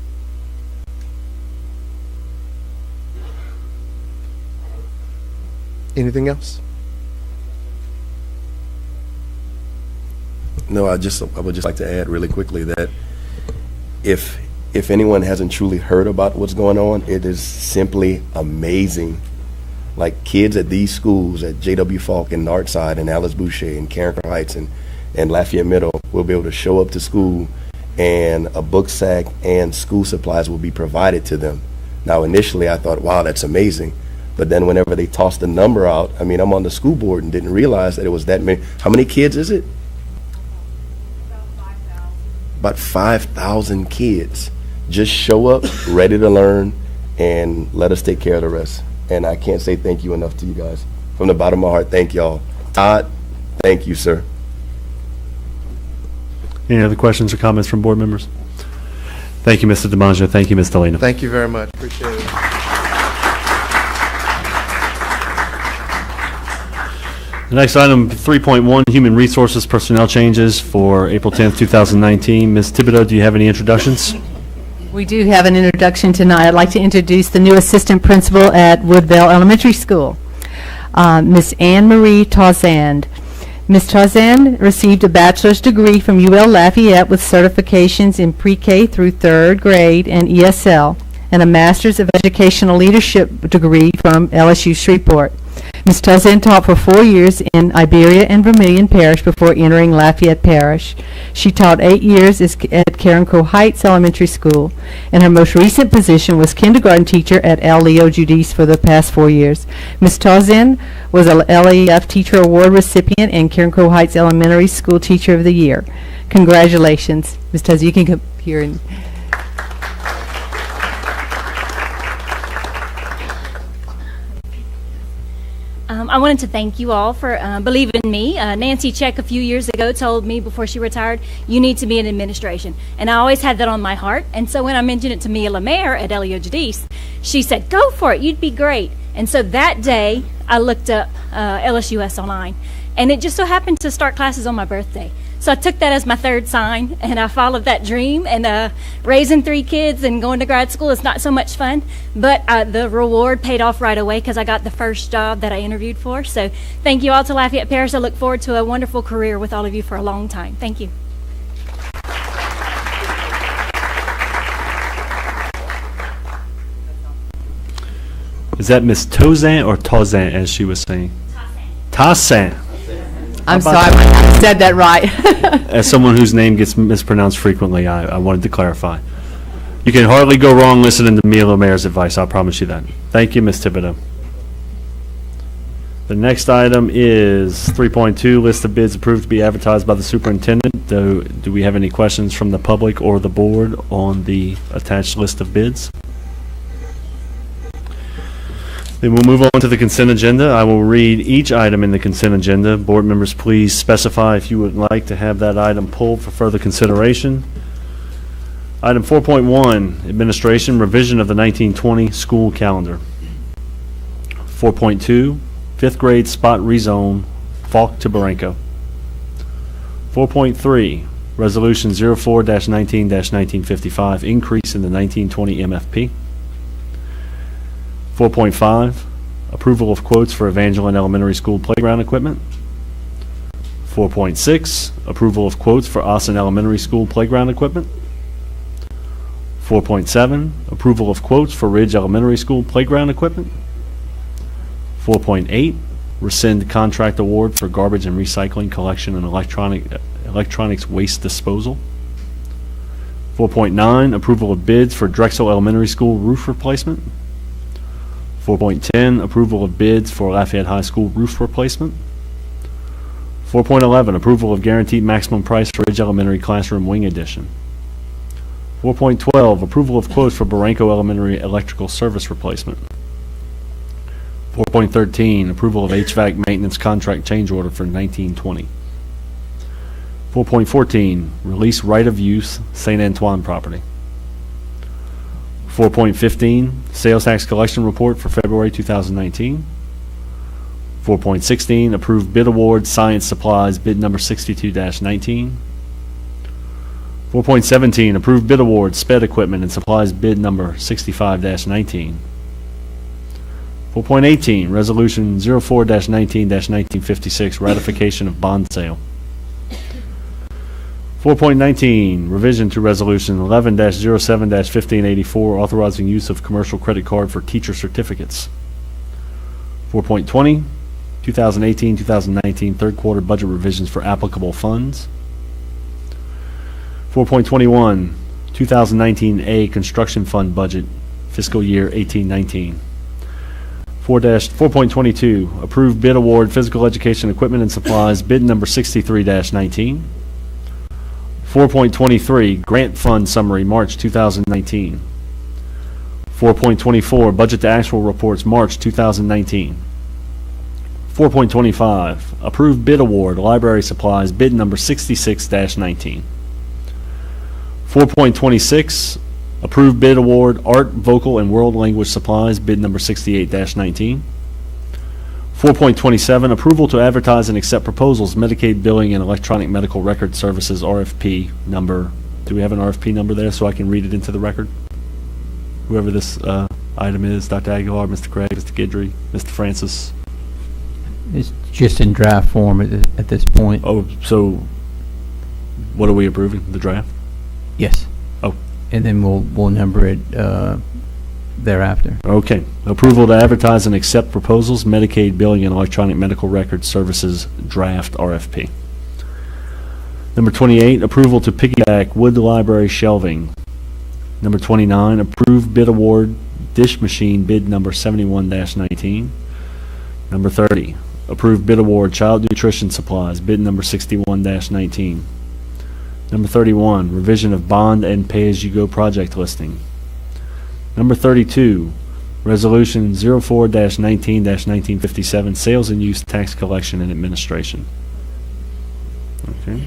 Anything else? No, I would just like to add really quickly that if anyone hasn't truly heard about what's going on, it is simply amazing. Like, kids at these schools, at J.W. Falk and Northside and Alice Boucher and Carricker Heights and Lafayette Middle, will be able to show up to school, and a book sack and school supplies will be provided to them. Now, initially I thought, wow, that's amazing. But then whenever they tossed the number out, I mean, I'm on the school board and didn't realize that it was that many. How many kids is it? About 5,000 kids just show up ready to learn, and let us take care of the rest. And I can't say thank you enough to you guys. From the bottom of my heart, thank y'all. Todd, thank you, sir. Any other questions or comments from board members? Thank you, Mr. DiMaggio. Thank you, Ms. Delina. Thank you very much. Appreciate it. The next item, 3.1, Human Resources Personnel Changes for April 10th, 2019. Ms. Thibodeau, do you have any introductions? We do have an introduction tonight. I'd like to introduce the new assistant principal at Woodvale Elementary School, Ms. Anne Marie Tauzand. Ms. Tauzand received a bachelor's degree from UL Lafayette with certifications in pre-K through 3rd grade and ESL, and a master's of educational leadership degree from LSU Shreveport. Ms. Tarzan taught for 4 years in Iberia and Vermilion Parish before entering Lafayette Parish. She taught 8 years at Carencro Heights Elementary School, and her most recent position was kindergarten teacher at L. Leo Judice for the past 4 years. Ms. Tarzan was a LEF Teacher Award recipient and Carencro Heights Elementary School Teacher of the Year. Congratulations. Ms. Tarzan, you can come here and... I wanted to thank you all for believing in me. Nancy Check a few years ago told me before she retired, you need to be in administration. And I always had that on my heart. And so when I mentioned it to Mia Lemaire at Elio Judice, she said, go for it, you'd be great. And so that day, I looked up LSUS online. And it just so happened to start classes on my birthday. So I took that as my third sign, and I followed that dream. And raising 3 kids and going to grad school is not so much fun, but the reward paid off right away because I got the first job that I interviewed for. So thank you all to Lafayette Parish. I look forward to a wonderful career with all of you for a long time. Thank you. Is that Miss Tozan or Tarzan, as she was saying? Tarzan. I'm sorry, I said that right. As someone whose name gets mispronounced frequently, I wanted to clarify. You can hardly go wrong listening to Mia Lemaire's advice, I'll promise you that. Thank you, Ms. Thibodeau. The next item is 3.2, list of bids approved to be advertised by the superintendent. Do we have any questions from the public or the board on the attached list of bids? Then we'll move on to the consent agenda. I will read each item in the consent agenda. Board members, please specify if you would like to have that item pulled for further consideration. Item 4.1, administration, revision of the 1920 school calendar. 4.2, 5th grade spot rezone, Falk to Barranco. 4.3, resolution 04-19-1955, increase in the 1920 MFP. 4.5, approval of quotes for Evangeline Elementary School playground equipment. 4.6, approval of quotes for Austin Elementary School playground equipment. 4.7, approval of quotes for Ridge Elementary School playground equipment. 4.8, rescind contract award for garbage and recycling collection and electronics waste disposal. 4.9, approval of bids for Drexel Elementary School roof replacement. 4.10, approval of bids for Lafayette High School roof replacement. 4.11, approval of guaranteed maximum price for Ridge Elementary classroom wing addition. 4.12, approval of quotes for Barranco Elementary electrical service replacement. 4.13, approval of HVAC maintenance contract change order for 1920. 4.14, release right of use St. Antoine property. 4.15, sales tax collection report for February 2019. 4.16, approved bid award science supplies bid number 62-19. 4.17, approved bid award sped equipment and supplies bid number 65-19. 4.18, resolution 04-19-1956, ratification of bond sale. 4.19, revision to resolution 11-07-1584, authorizing use of commercial credit card for teacher certificates. 4.20, 2018-2019 third quarter budget revisions for applicable funds. 4.21, 2019A construction fund budget, fiscal year 18-19. 4.22, approved bid award physical education equipment and supplies bid number 63-19. 4.23, grant fund summary, March 2019. 4.24, budget to actual reports, March 2019. 4.25, approved bid award, library supplies, bid number 66-19. 4.26, approved bid award, art, vocal, and world language supplies, bid number 68-19. 4.27, approval to advertise and accept proposals, Medicaid billing and electronic medical record services, RFP number. Do we have an RFP number there so I can read it into the record? Whoever this item is, Dr. Aguilar, Mr. Craig, Mr. Guidry, Mr. Francis. It's just in draft form at this point. Oh, so what are we approving? The draft? Yes. Oh. And then we'll number it thereafter. Okay. Approval to advertise and accept proposals, Medicaid billing and electronic medical record services draft RFP. Number 28, approval to piggyback wood library shelving. Number 29, approved bid award dish machine bid number 71-19. Number 30, approved bid award child nutrition supplies bid number 61-19. Number 31, revision of bond and pay-as-you-go project listing. Number 32, resolution 04-19-1957, sales and use tax collection and administration. Okay.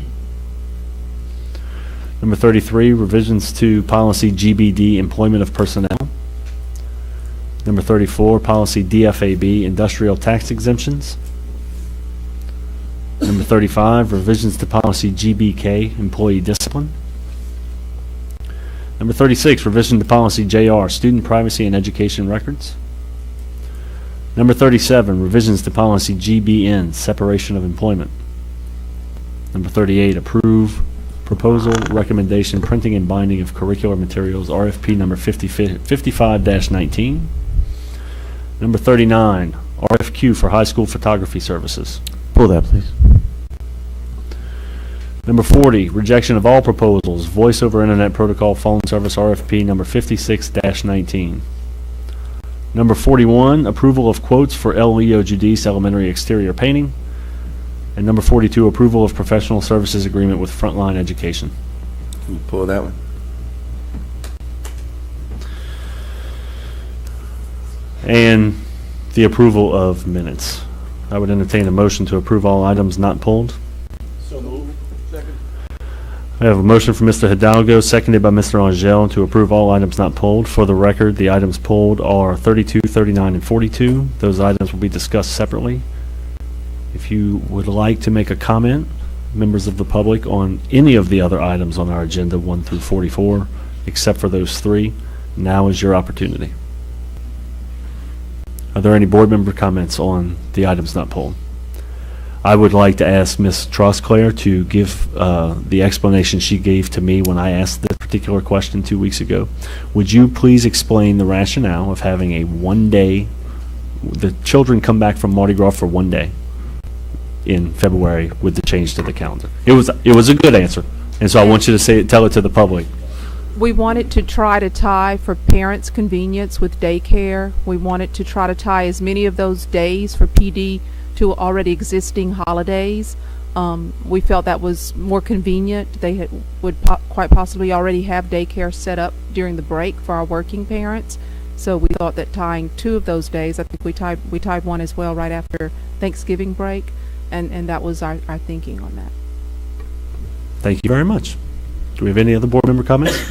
Number 33, revisions to policy GBD, employment of personnel. Number 34, policy DFAB, industrial tax exemptions. Number 35, revisions to policy GBK, employee discipline. Number 36, revision to policy JR, student privacy and education records. Number 37, revisions to policy GBN, separation of employment. Number 38, approve proposal, recommendation, printing and binding of curricular materials, RFP number 55-19. Number 39, RFQ for high school photography services. Pull that, please. Number 40, rejection of all proposals, voice over internet protocol phone service, RFP number 56-19. Number 41, approval of quotes for El Leo Judice elementary exterior painting. And number 42, approval of professional services agreement with Frontline Education. Can you pull that one? And the approval of minutes. I would entertain a motion to approve all items not pulled. So moved. Second. I have a motion from Mr. Hidalgo, seconded by Mr. Angel, to approve all items not pulled. For the record, the items pulled are 32, 39, and 42. Those items will be discussed separately. If you would like to make a comment, members of the public, on any of the other items on our agenda, 1 through 44, except for those three, now is your opportunity. Are there any board member comments on the items not pulled? I would like to ask Ms. Trosclair to give the explanation she gave to me when I asked this particular question 2 weeks ago. Would you please explain the rationale of having a one-day, the children come back from Mardi Gras for 1 day in February with the change to the calendar? It was a good answer, and so I want you to tell it to the public. We wanted to try to tie for parents' convenience with daycare. We wanted to try to tie as many of those days for PD to already existing holidays. We felt that was more convenient. They would quite possibly already have daycare set up during the break for our working parents. So we thought that tying 2 of those days, I think we tied one as well right after Thanksgiving break, and that was our thinking on that. Thank you very much. Do we have any other board member comments?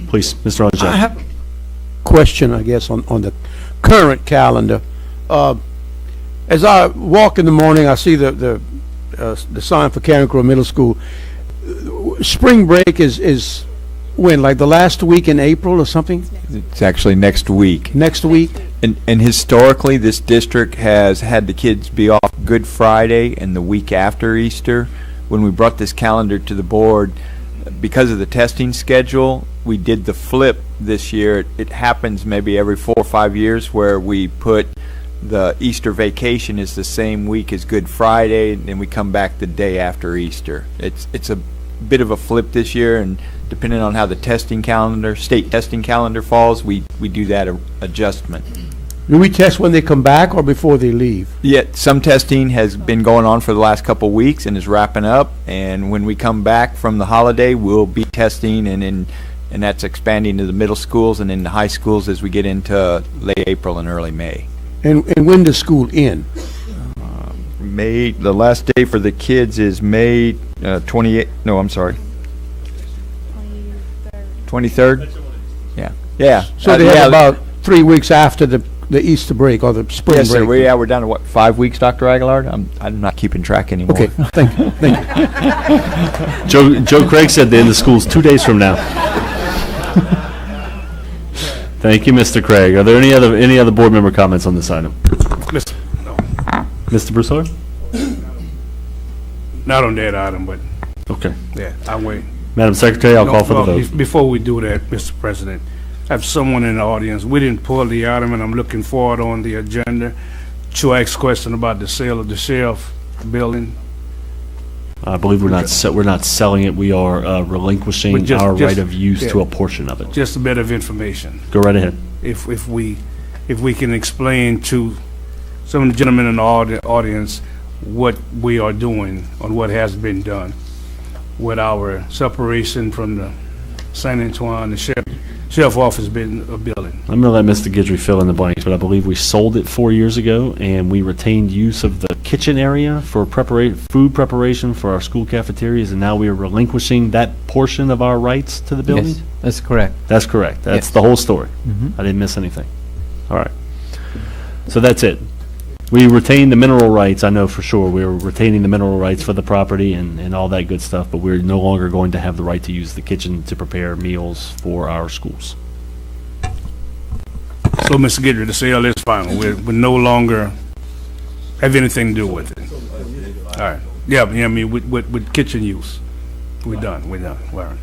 Please, Mr. Angel. I have a question, I guess, on the current calendar. As I walk in the morning, I see the sign for Karen Crowe Middle School. Spring break is when, like the last week in April or something? It's actually next week. Next week? And historically, this district has had the kids be off Good Friday and the week after Easter. When we brought this calendar to the board, because of the testing schedule, we did the flip this year. It happens maybe every 4 or 5 years where we put the Easter vacation is the same week as Good Friday, and we come back the day after Easter. It's a bit of a flip this year, and depending on how the testing calendar, state testing calendar falls, we do that adjustment. Do we test when they come back or before they leave? Yeah, some testing has been going on for the last couple of weeks and is wrapping up, and when we come back from the holiday, we'll be testing, and that's expanding to the middle schools and in the high schools as we get into late April and early May. And when does school end? May, the last day for the kids is May 28th, no, I'm sorry. 23rd? Yeah. Yeah. So they have about 3 weeks after the Easter break or the spring break. Yes, sir. We're down to what, 5 weeks, Dr. Aguilar? I'm not keeping track anymore. Okay, thank you. Joe Craig said the end of school is 2 days from now. Thank you, Mr. Craig. Are there any other board member comments on this item? Mr. Broussard? Not on that item, but okay. Yeah, I'll wait. Madam Secretary, I'll call for the vote. Before we do that, Mr. President, have someone in the audience. We didn't pull the item, and I'm looking forward on the agenda to ask question about the sale of the sheriff building. I believe we're not selling it. We are relinquishing But just- our just- right of use to yeah. a portion of it. Just a bit of information. Go right ahead. If we can explain to some of the gentlemen in the audience what we are doing on what has been done with our separation from the St. Antoine, the sheriff office building. I'm going to let Mr. Guidry fill in the blanks, but I believe we sold it 4 years ago, and we retained use of the kitchen area for food preparation for our school cafeterias, and now we are relinquishing that portion of our rights to the building? Yes, that's correct. That's correct. That's Yes. the whole story. Mhm. I didn't miss anything. All right. So that's it. We retain the mineral rights, I know for sure. We're retaining the mineral rights for the property and all that good stuff, but we're no longer going to have the right to use the kitchen to prepare meals for our schools. So, Mr. Guidry, the sale is final. We no longer have anything to do with it. All right. Yeah, I mean, with kitchen use. We're done. Warren.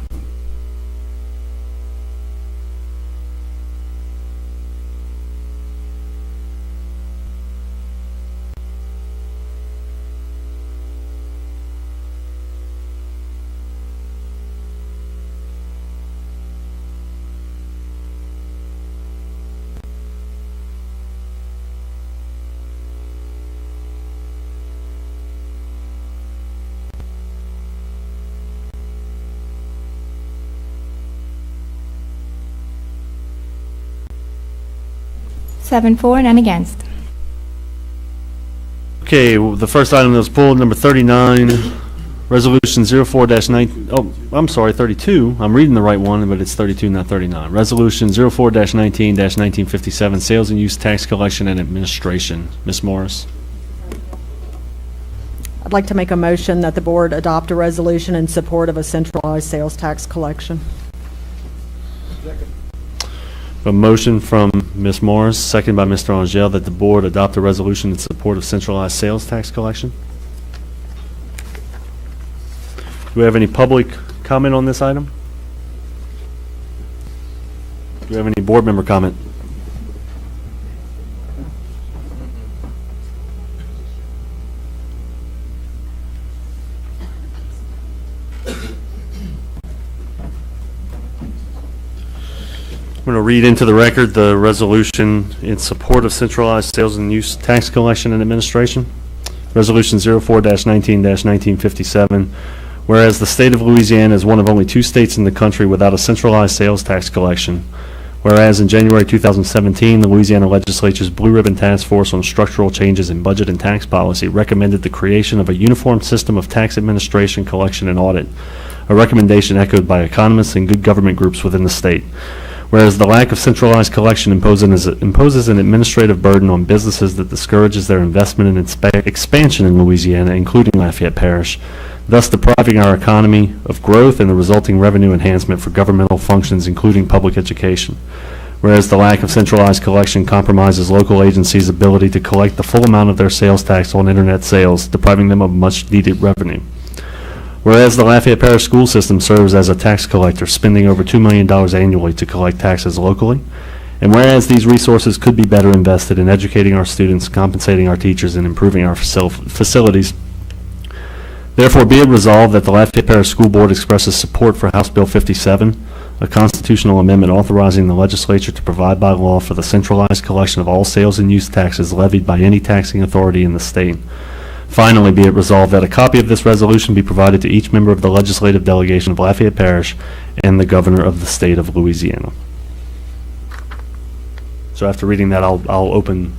Seven for, none against. Okay, well, the first item that was pulled, number 39, Resolution 04-9, oh, I'm sorry, 32. I'm reading the right one, but it's 32, not 39. Resolution 04-19-1957, Sales and Use Tax Collection and Administration. Ms. Morris. I'd like to make a motion that the board adopt a resolution in support of a centralized sales tax collection. A motion from Ms. Morris, second by Mr. Angel, that the board adopt a resolution in support of centralized sales tax collection. Do we have any public comment on this item? Do we have any board member comment? I'm going to read into the record the resolution in support of centralized sales and use tax collection and administration. Resolution 04-19-1957, whereas the state of Louisiana is one of only 2 states in the country without a centralized sales tax collection, whereas in January 2017, the Louisiana Legislature's Blue Ribbon Task Force on Structural Changes in Budget and Tax Policy recommended the creation of a uniform system of tax administration, collection, and audit, a recommendation echoed by economists and good government groups within the state. Whereas the lack of centralized collection imposes an administrative burden on businesses that discourages their investment and expansion in Louisiana, including Lafayette Parish, thus depriving our economy of growth and the resulting revenue enhancement for governmental functions, including public education. Whereas the lack of centralized collection compromises local agencies' ability to collect the full amount of their sales tax on internet sales, depriving them of much-needed revenue. Whereas the Lafayette Parish school system serves as a tax collector, spending over $2 million annually to collect taxes locally, and whereas these resources could be better invested in educating our students, compensating our teachers, and improving our facilities, therefore be it resolved that the Lafayette Parish School Board expresses support for House Bill 57, a constitutional amendment authorizing the legislature to provide by law for the centralized collection of all sales and use taxes levied by any taxing authority in the state. Finally, be it resolved that a copy of this resolution be provided to each member of the legislative delegation of Lafayette Parish and the governor of the state of Louisiana. So after reading that, I'll open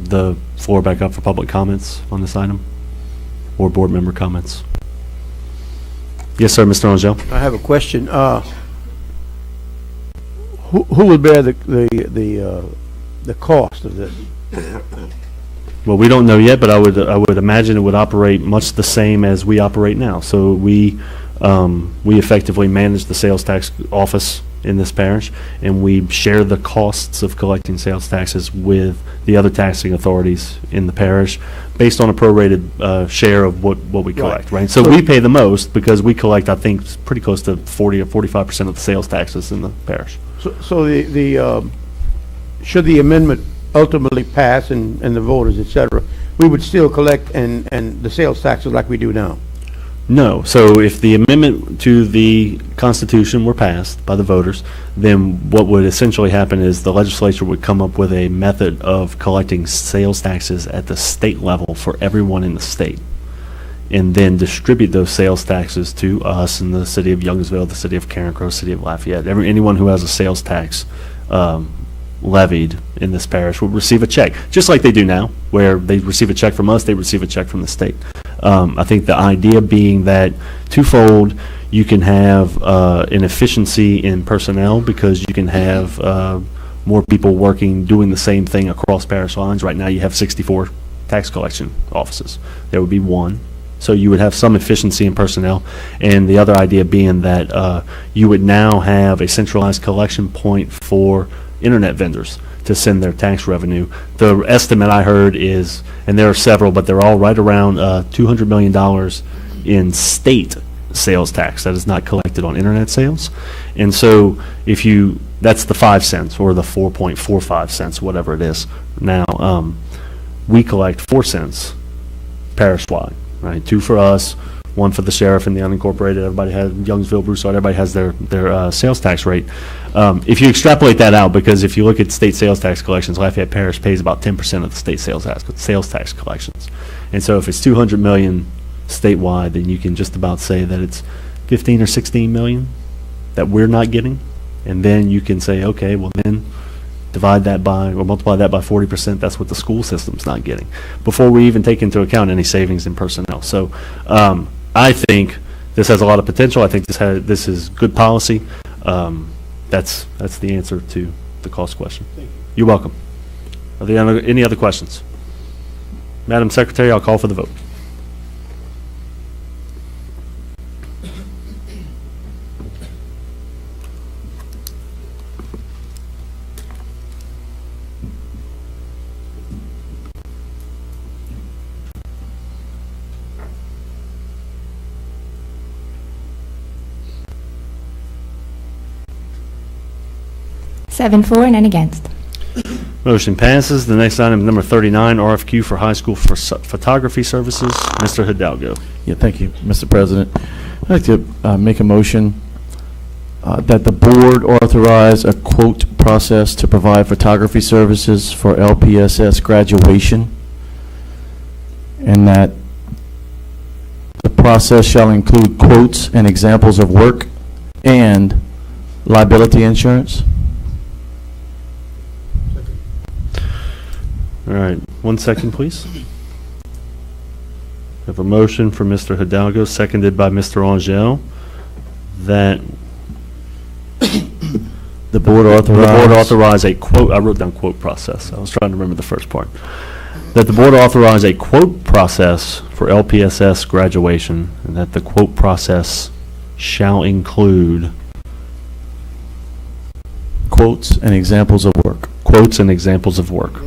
the floor back up for public comments on this item or board member comments. Yes, sir, Mr. Angel. I have a question. Who would bear the cost of this? Well, we don't know yet, but I would imagine it would operate much the same as we operate now. So we effectively manage the sales tax office in this parish, and we share the costs of collecting sales taxes with the other taxing authorities in the parish based on a prorated share of what we collect, right? So we pay the most because we collect, I think, pretty close to 40 or 45% of the sales taxes in the parish. So should the amendment ultimately pass and the voters, et cetera, we would still collect and the sales taxes like we do now? No. So if the amendment to the Constitution were passed by the voters, then what would essentially happen is the legislature would come up with a method of collecting sales taxes at the state level for everyone in the state, and then distribute those sales taxes to us in the city of Youngsville, the city of Carencro, city of Lafayette. Anyone who has a sales tax levied in this parish would receive a check, just like they do now, where they receive a check from us, they receive a check from the state. I think the idea being that twofold, you can have an efficiency in personnel because you can have more people working, doing the same thing across parish lines. Right now you have 64 tax collection offices. There would be one. So you would have some efficiency in personnel. And the other idea being that you would now have a centralized collection point for internet vendors to send their tax revenue. The estimate I heard is, and there are several, but they're all right around $200 million in state sales tax that is not collected on internet sales. And so that's the 5 cents or the 4.45 cents, whatever it is. Now, we collect 4 cents parish-wide, right? 2 for us, 1 for the sheriff and the unincorporated. Everybody has Youngsville, Broussard, everybody has their sales tax rate. If you extrapolate that out, because if you look at state sales tax collections, Lafayette Parish pays about 10% of the state sales tax collections. And so if it's 200 million statewide, then you can just about say that it's 15 or 16 million that we're not getting. And then you can say, okay, well then divide that by, or multiply that by 40%, that's what the school system's not getting, before we even take into account any savings in personnel. So I think this has a lot of potential. I think this is good policy. That's the answer to the cost question. Thank you. You're welcome. Are there any other questions? Madam Secretary, I'll call for the vote. Seven for, none against. Motion passes. The next item is number 39, RFQ for high school photography services. Mr. Hidalgo. Yeah, thank you, Mr. President. I'd like to make a motion that the board authorize a quote process to provide photography services for LPSS graduation, and that the process shall include quotes and examples of work and liability insurance. All right, 1 second, please. We have a motion from Mr. Hidalgo, seconded by Mr. Angel, that the board authorize a quote. I wrote down quote process. I was trying to remember the first part. That the board authorize a quote process for LPSS graduation, and that the quote process shall include quotes and examples of work. Quotes and examples of work.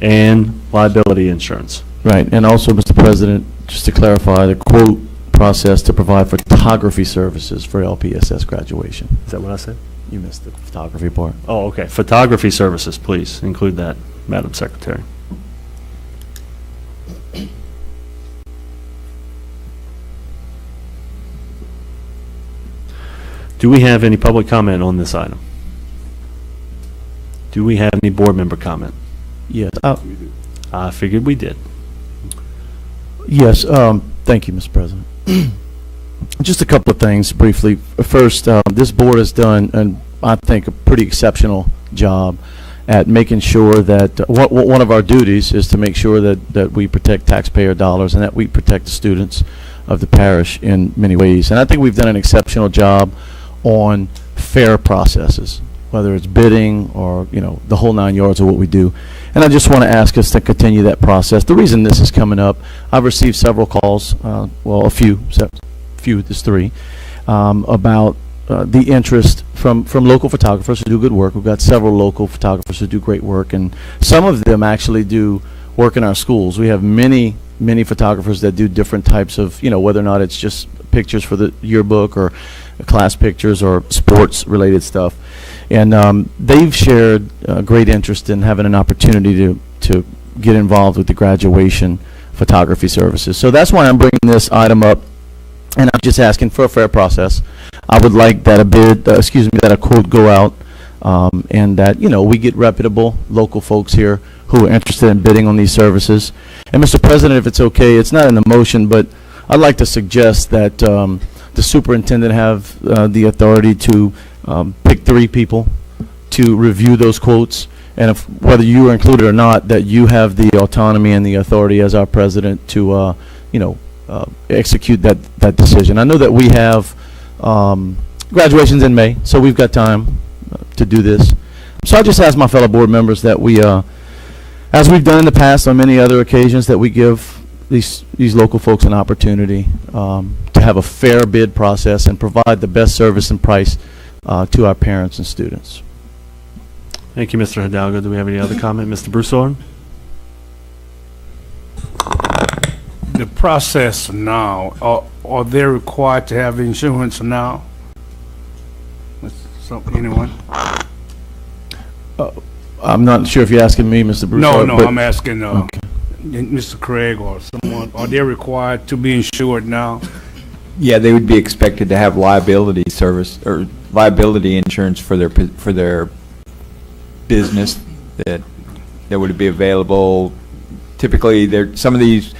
And liability insurance. Right, and also, Mr. President, just to clarify, the quote process to provide photography services for LPSS graduation. Is that what I said? You missed the photography part. Oh, okay. Photography services, please include that, Madam Secretary. Do we have any public comment on this item? Do we have any board member comment? Yes. I figured we did. Yes. Thank you, Mr. President. Just a couple of things briefly. First, this board has done, I think, a pretty exceptional job at making sure that one of our duties is to make sure that we protect taxpayer dollars and that we protect the students of the parish in many ways. And I think we've done an exceptional job on fair processes, whether it's bidding or, the whole 9 yards of what we do. And I just want to ask us to continue that process. The reason this is coming up, I've received several calls, a few, there's 3, about the interest from local photographers who do good work. We've got several local photographers who do great work, and some of them actually do work in our schools. We have many photographers that do different types of, whether or not it's just pictures for the yearbook or class pictures or sports-related stuff. And they've shared great interest in having an opportunity to get involved with the graduation photography services. So that's why I'm bringing this item up, and I'm just asking for a fair process. I would like that that a quote go out, and that, we get reputable local folks here who are interested in bidding on these services. And Mr. President, if it's okay, it's not in the motion, but I'd like to suggest that the superintendent have the authority to pick 3 people to review those quotes, and if, whether you are included or not, that you have the autonomy and the authority as our president to, execute that decision. I know that we have graduations in May, so we've got time to do this. So I just ask my fellow board members that we, as we've done in the past on many other occasions, that we give these local folks an opportunity to have a fair bid process and provide the best service and price to our parents and students. Thank you, Mr. Hidalgo. Do we have any other comment? Mr. Broussard? The process now, are they required to have insurance now? Anyone? I'm not sure if you're asking me, Mr. Broussard. No, I'm asking Mr. Craig or someone. Are they required to be insured now? Yeah, they would be expected to have liability service or liability insurance for their business that would be available. Typically, some of these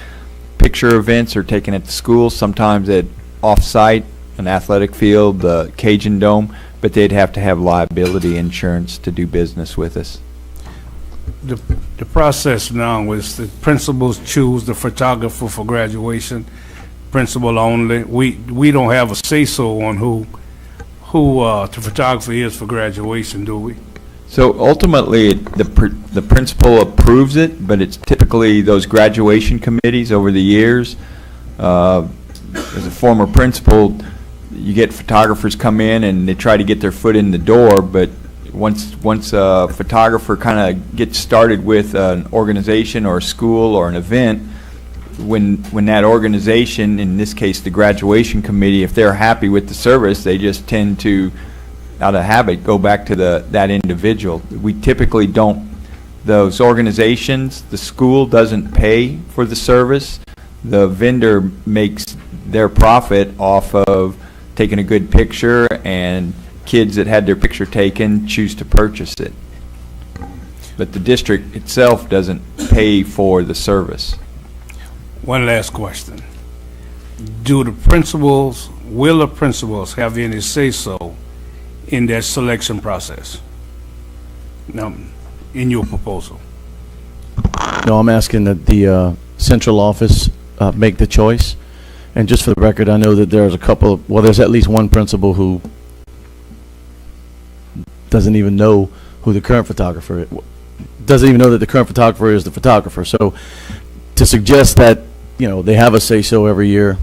picture events are taken at the school, sometimes at off-site, an athletic field, the Cajun Dome, but they'd have to have liability insurance to do business with us. The process now is the principals choose the photographer for graduation, principal only. We don't have a say-so on who the photographer is for graduation, do we? So ultimately, the principal approves it, but it's typically those graduation committees over the years. As a former principal, you get photographers come in and they try to get their foot in the door, but once a photographer kind of gets started with an organization or a school or an event, when that organization, in this case the graduation committee, if they're happy with the service, they just tend to, out of habit, go back to that individual. We typically don't, those organizations, the school doesn't pay for the service. The vendor makes their profit off of taking a good picture, and kids that had their picture taken choose to purchase it. But the district itself doesn't pay for the service. One last question. Will the principals have any say-so in that selection process? Now, in your proposal? No, I'm asking that the central office make the choice. And just for the record, I know that there's there's at least one principal who doesn't even know who the current photographer is, doesn't even know that the current photographer is the photographer. So to suggest that, they have a say-so every year,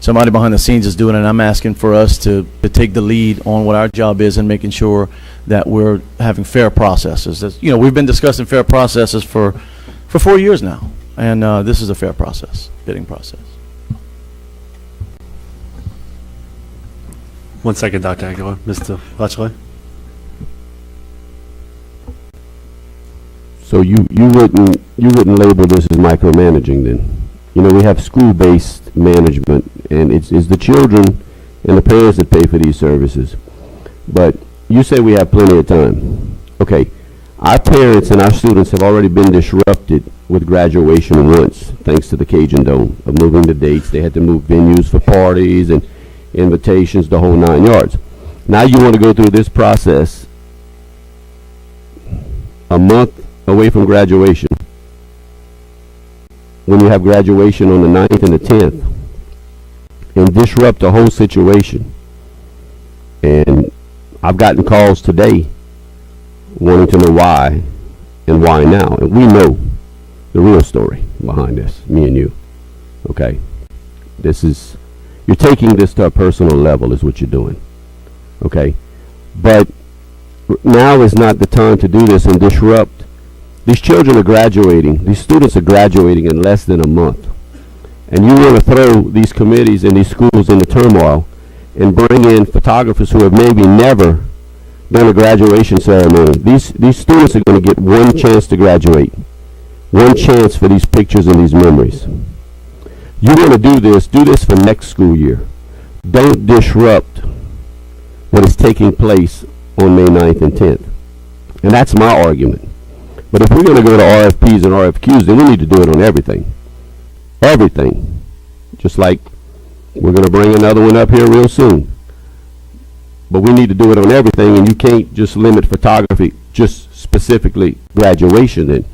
somebody behind the scenes is doing it, and I'm asking for us to take the lead on what our job is and making sure that we're having fair processes. We've been discussing fair processes for 4 years now, and this is a fair process, bidding process. 1 second, Dr. Aguilar. Mr. Lechley? So you wouldn't label this as micromanaging then? We have school-based management, and it's the children and the parents that pay for these services. But you say we have plenty of time. Okay, our parents and our students have already been disrupted with graduation once, thanks to the Cajun Dome, of moving the dates. They had to move venues for parties and invitations, the whole 9 yards. Now you want to go through this process a month away from graduation, when you have graduation on the 9th and the 10th, and disrupt the whole situation. And I've gotten calls today wanting to know why and why now. And we know the real story behind this, me and you. Okay? You're taking this to a personal level is what you're doing. Okay? But now is not the time to do this and disrupt. These children are graduating. These students are graduating in less than a month. And you want to throw these committees and these schools into turmoil and bring in photographers who have maybe never done a graduation ceremony. These students are going to get one chance to graduate. One chance for these pictures and these memories. You want to do this for next school year. Don't disrupt what is taking place on May 9th and 10th. And that's my argument. But if we're going to go to RFPs and RFQs, then we need to do it on everything. Everything. Just like we're going to bring another one up here real soon. But we need to do it on everything, and you can't just limit photography just specifically graduation. Then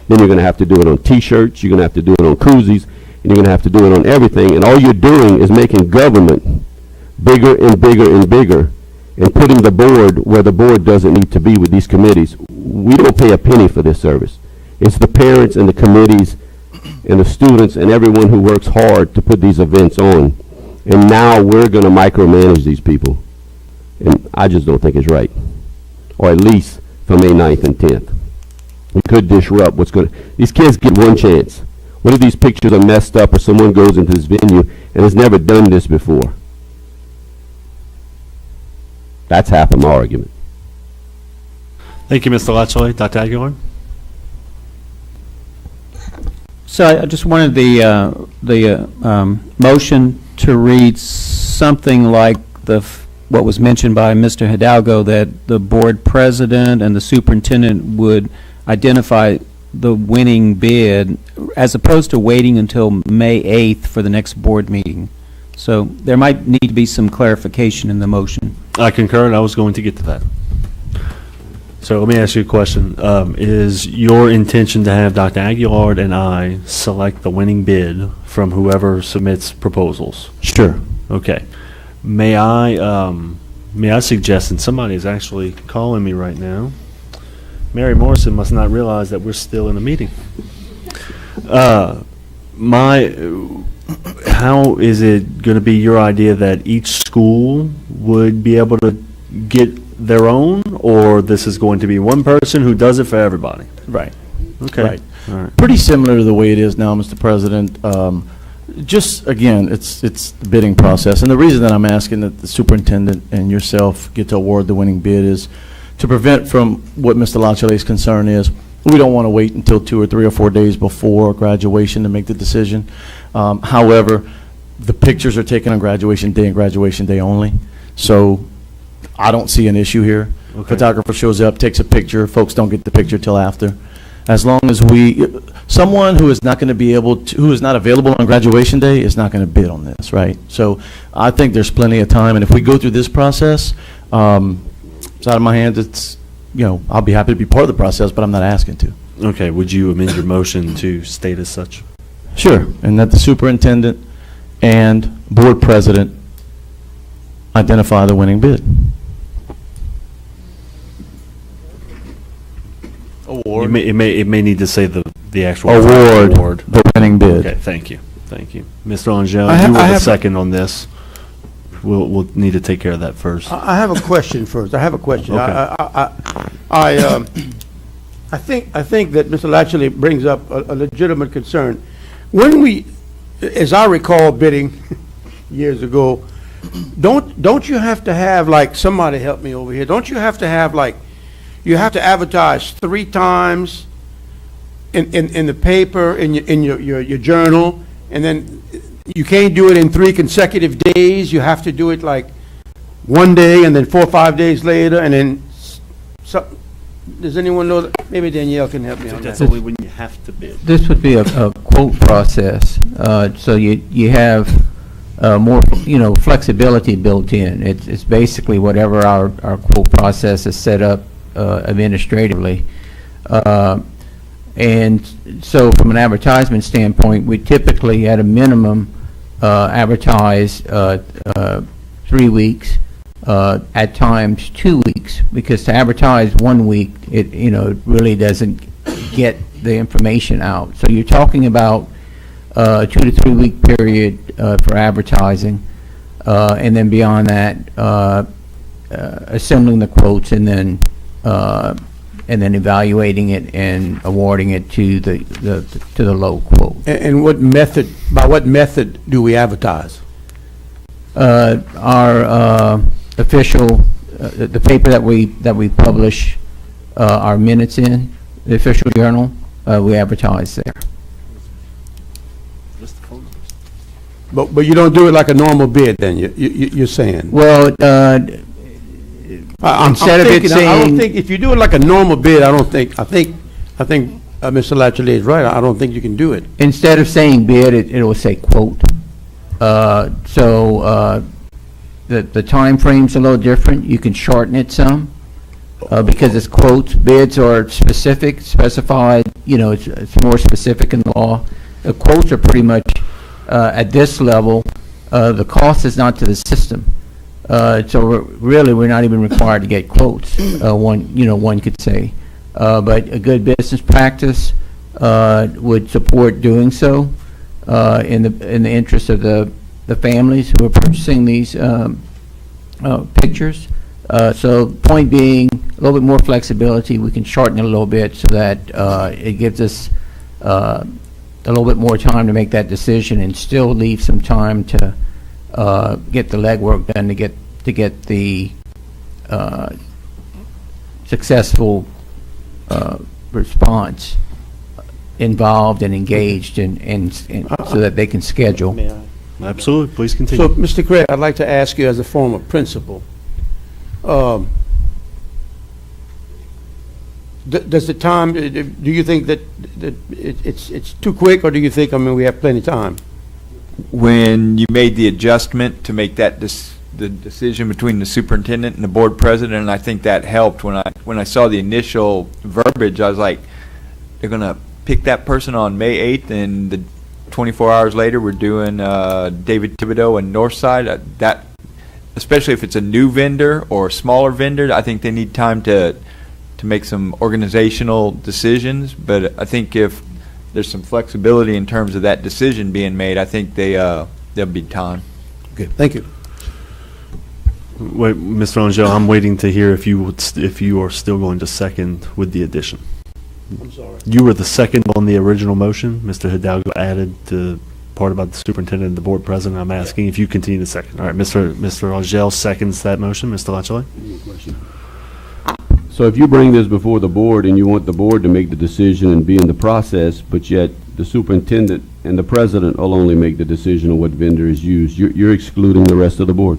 you're going to have to do it on T-shirts, you're going to have to do it on koozies, and you're going to have to do it on everything. And all you're doing is making government bigger and bigger and bigger, and putting the board where the board doesn't need to be with these committees. We don't pay a penny for this service. It's the parents and the committees and the students and everyone who works hard to put these events on. And now we're going to micromanage these people. And I just don't think it's right. Or at least for May 9th and 10th. We could disrupt what's going to... These kids get one chance. What if these pictures are messed up or someone goes into this venue and has never done this before? That's half of my argument. Thank you, Mr. Latchley. Dr. Aguilar? So I just wanted the motion to read something like what was mentioned by Mr. Hidalgo, that the board president and the superintendent would identify the winning bid as opposed to waiting until May 8th for the next board meeting. So there might need to be some clarification in the motion. I concur, and I was going to get to that. So let me ask you a question. Is your intention to have Dr. Aguilar and I select the winning bid from whoever submits proposals? Sure. Okay. May I suggest, and somebody is actually calling me right now, Mary Morrison must not realize that we're still in a meeting. How is it going to be your idea that each school would be able to get their own, or this is going to be one person who does it for everybody? Right. Okay. Right. All right. Pretty similar to the way it is now, Mr. President. Just, again, it's the bidding process. And the reason that I'm asking that the superintendent and yourself get to award the winning bid is to prevent from what Mr. Lachale's concern is. We don't want to wait until 2 or 3 or 4 days before graduation to make the decision. However, the pictures are taken on graduation day and graduation day only. So I don't see an issue here. Okay. Photographer shows up, takes a picture. Folks don't get the picture till after. As long as someone who is not going to be able to, who is not available on graduation day is not going to bid on this, right? So I think there's plenty of time. And if we go through this process, it's out of my hands. It's, I'll be happy to be part of the process, but I'm not asking to. Okay. Would you amend your motion to state as such? Sure. And that the superintendent and board president identify the winning bid. Award. It may need to say the actual award. The winning bid. Okay. Thank you. Mr. Angel, you were the second on this. We'll need to take care of that first. I have a question first. Okay. I think that Mr. Latchley brings up a legitimate concern. When we, as I recall bidding years ago, don't you have to have, like, somebody help me over here, don't you have to have, like, you have to advertise 3 times in the paper, in your journal, and then you can't do it in 3 consecutive days. You have to do it like one day and then 4 or 5 days later, and then does anyone know that? Maybe Danielle can help me on that. That's only when you have to bid. This would be a quote process, so you have more flexibility built in. It's basically whatever our quote process is set up administratively. And so from an advertisement standpoint, we typically at a minimum advertise 3 weeks, at times 2 weeks, because to advertise 1 week, it really doesn't get the information out. So you're talking about 2 to 3 week period for advertising, and then beyond that, assembling the quotes and then evaluating it and awarding it to the low quote. And what method, by what method do we advertise? Our official, the paper that we publish our minutes in, the official journal, we advertise there. But you don't do it like a normal bid, then you're saying? Well, instead of it saying, I don't think if you do it like a normal bid, I think Mr. Latchley is right. I don't think you can do it. Instead of saying bid, it will say quote. The time frame's a little different. You can shorten it some because it's quotes. Bids are specified. It's more specific in law. The quotes are pretty much at this level. The cost is not to the system. So we're not even required to get quotes. One could say, but a good business practice would support doing so in the interest of the families who are purchasing these pictures. So point being, a little bit more flexibility. We can shorten it a little bit so that it gives us a little bit more time to make that decision and still leave some time to get the legwork done to get the successful response involved and engaged and so that they can schedule. Absolutely. Please continue. So, Mr. Craig, I'd like to ask you as a former principal, does the time, do you think that it's too quick, or do you think, we have plenty of time? When you made the adjustment to make that the decision between the superintendent and the board president, and I think that helped. When I saw the initial verbiage, I was like, they're going to pick that person on May 8th, and 24 hours later we're doing David Thibodeau and Northside. That, especially if it's a new vendor or a smaller vendor, I think they need time to make some organizational decisions. But I think if there's some flexibility in terms of that decision being made, I think there'll be time. Okay, thank you. Wait, Mr. Angel, I'm waiting to hear if you are still going to second with the addition. I'm sorry. You were the second on the original motion. Mr. Hidalgo added the part about the superintendent and the board president. I'm asking if you continue to second. All right, Mr. Angel seconds that motion. Mr. Latchley? So if you bring this before the board and you want the board to make the decision and be in the process, but yet the superintendent and the president will only make the decision on what vendor is used, you're excluding the rest of the board.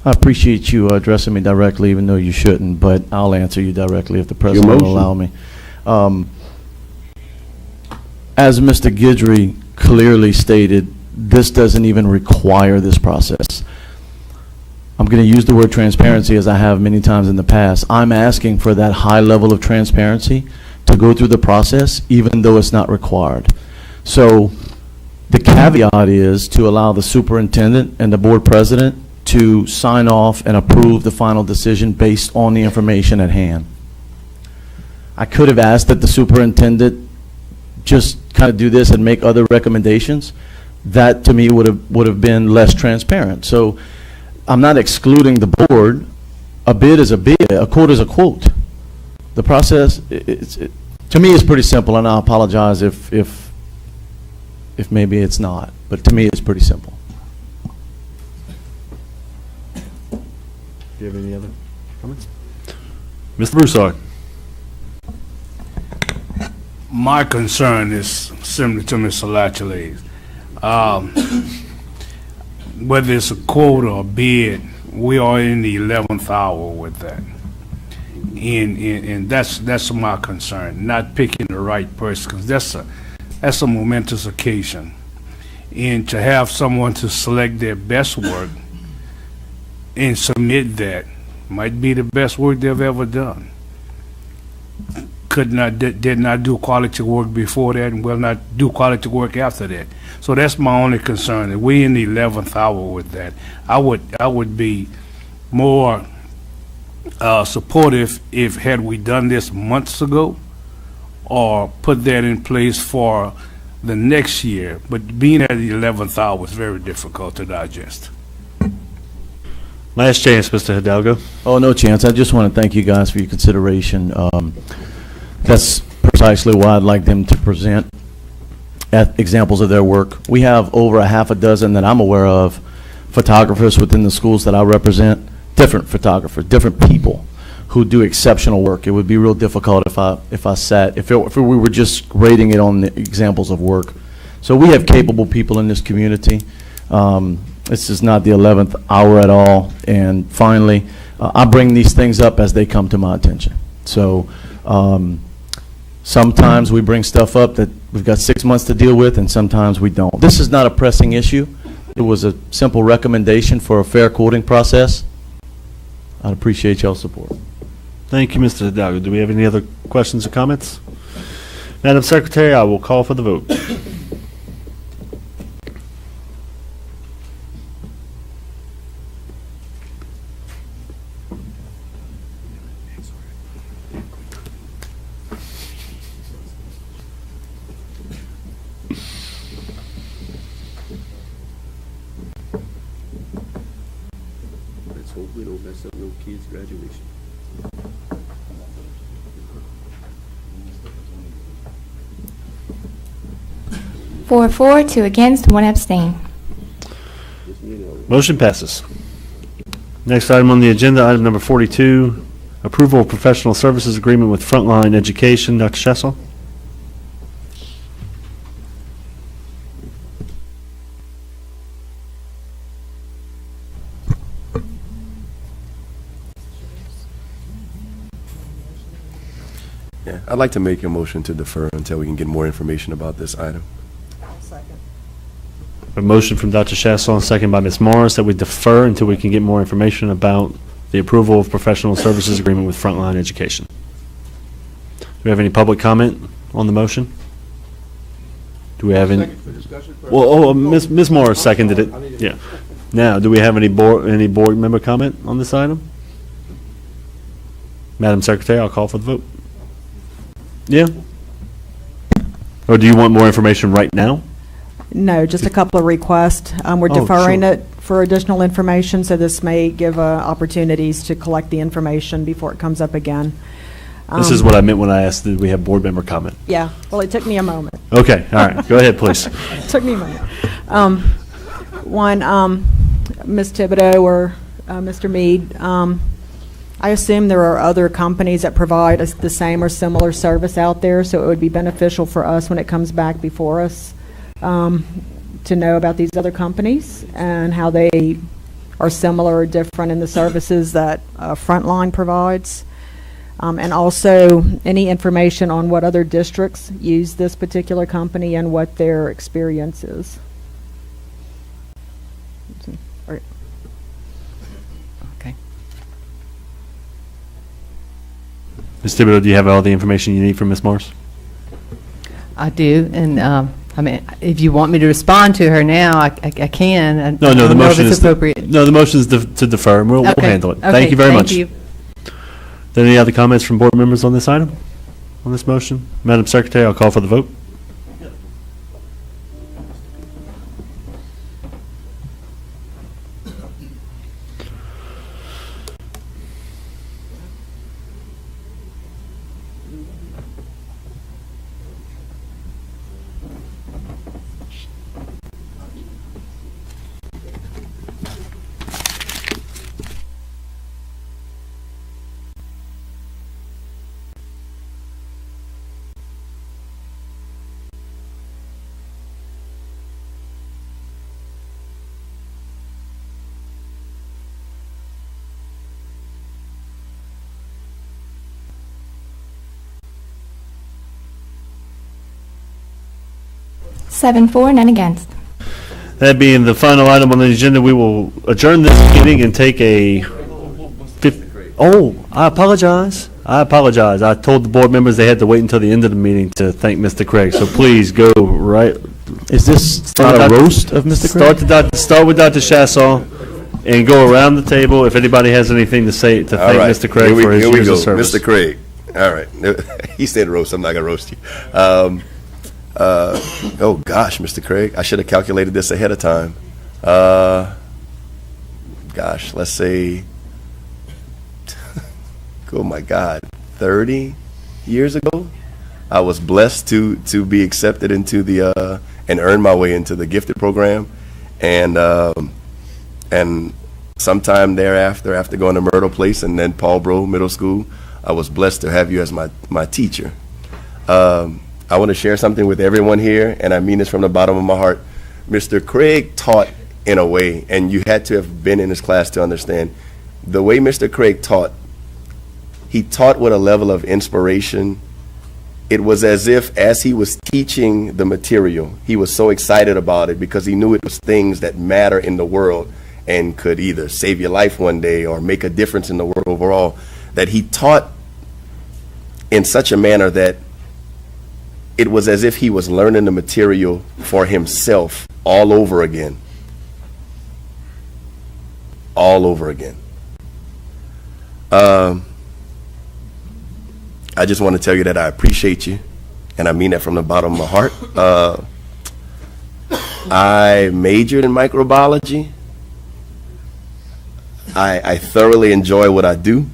I appreciate you addressing me directly, even though you shouldn't, but I'll answer you directly if the president will allow me. As Mr. Guidry clearly stated, this doesn't even require this process. I'm going to use the word transparency as I have many times in the past. I'm asking for that high level of transparency to go through the process, even though it's not required. So the caveat is to allow the superintendent and the board president to sign off and approve the final decision based on the information at hand. I could have asked that the superintendent just kind of do this and make other recommendations. That to me would have been less transparent. So I'm not excluding the board. A bid is a bid, a quote is a quote. The process, to me, is pretty simple, and I apologize if maybe it's not, but to me it's pretty simple. Do you have any other comments? Mr. Broussard. My concern is similar to Mr. Latchley's. Whether it's a quote or a bid, we are in the 11th hour with that. And that's my concern, not picking the right person, because that's a momentous occasion. And to have someone to select their best work and submit that might be the best work they've ever done. Did not do quality work before that, and will not do quality work after that. So that's my only concern. That we in the 11th hour with that. I would be more supportive if had we done this months ago, or put that in place for the next year. But being at the 11th hour was very difficult to digest. Last chance, Mr. Hidalgo. Oh, no chance. I just want to thank you guys for your consideration. That's precisely why I'd like them to present examples of their work. We have over a half a dozen that I'm aware of, photographers within the schools that I represent, different photographers, different people who do exceptional work. It would be real difficult if we were just rating it on the examples of work. So we have capable people in this community. This is not the 11th hour at all. And finally, I bring these things up as they come to my attention. So sometimes we bring stuff up that we've got 6 months to deal with, and sometimes we don't. This is not a pressing issue. It was a simple recommendation for a fair quoting process. I'd appreciate y'all's support. Thank you, Mr. Hidalgo. Do we have any other questions or comments? Madam Secretary, I will call for the vote. Let's hope we don't mess up no kids' graduation. For, 2 against, 1 abstain. Motion passes. Next item on the agenda, item number 42, approval of professional services agreement with Frontline Education. Dr. Shessel? Yeah, I'd like to make a motion to defer until we can get more information about this item. A motion from Dr. Shessel and second by Ms. Morris that we defer until we can get more information about the approval of professional services agreement with Frontline Education. Do we have any public comment on the motion? Do we have any? Well, Ms. Morris seconded it. Yeah. Now, do we have any board member comment on this item? Madam Secretary, I'll call for the vote. Yeah? Or do you want more information right now? No, just a couple of requests. We're deferring it for additional information, so this may give opportunities to collect the information before it comes up again. This is what I meant when I asked, did we have board member comment? Yeah, well, it took me a moment. Okay, all right. Go ahead, please. It took me a moment. One, Ms. Thibodeau or Mr. Mead, I assume there are other companies that provide us the same or similar service out there, so it would be beneficial for us when it comes back before us to know about these other companies and how they are similar or different in the services that Frontline provides. And also any information on what other districts use this particular company and what their experience is. Okay. Ms. Thibodeau, do you have all the information you need from Ms. Morris? I do, and I mean, if you want me to respond to her now, I can. No, the motion is appropriate. No, the motion is to defer. We'll handle it. Okay, Thank you very much. Thank you. Are there any other comments from board members on this item, on this motion? Madam Secretary, I'll call for the vote. Seven for, none against. That being the final item on the agenda, we will adjourn this meeting and take a I apologize. I told the board members they had to wait until the end of the meeting to thank Mr. Craig, so please go right. Is this not a roast of Mr. Craig? Start with Dr. Shassall and go around the table if anybody has anything to say to thank Mr. Craig for his years of service. Mr. Craig. All right. He said roast. I'm not going to roast you. Oh, gosh, Mr. Craig. I should have calculated this ahead of time. gosh, let's say, oh my God, 30 years ago, I was blessed to be accepted into the and earn my way into the gifted program, and sometime thereafter, after going to Myrtle Place and then Paul Bro Middle School, I was blessed to have you as my teacher. I want to share something with everyone here, and I mean this from the bottom of my heart. Mr. Craig taught in a way, and you had to have been in his class to understand, the way Mr. Craig taught, he taught with a level of inspiration. It was as if, as he was teaching the material, he was so excited about it because he knew it was things that matter in the world and could either save your life one day or make a difference in the world overall, that he taught in such a manner that it was as if he was learning the material for himself all over again. All over again. I just want to tell you that I appreciate you, and I mean that from the bottom of my heart. I majored in microbiology. I thoroughly enjoy what I do,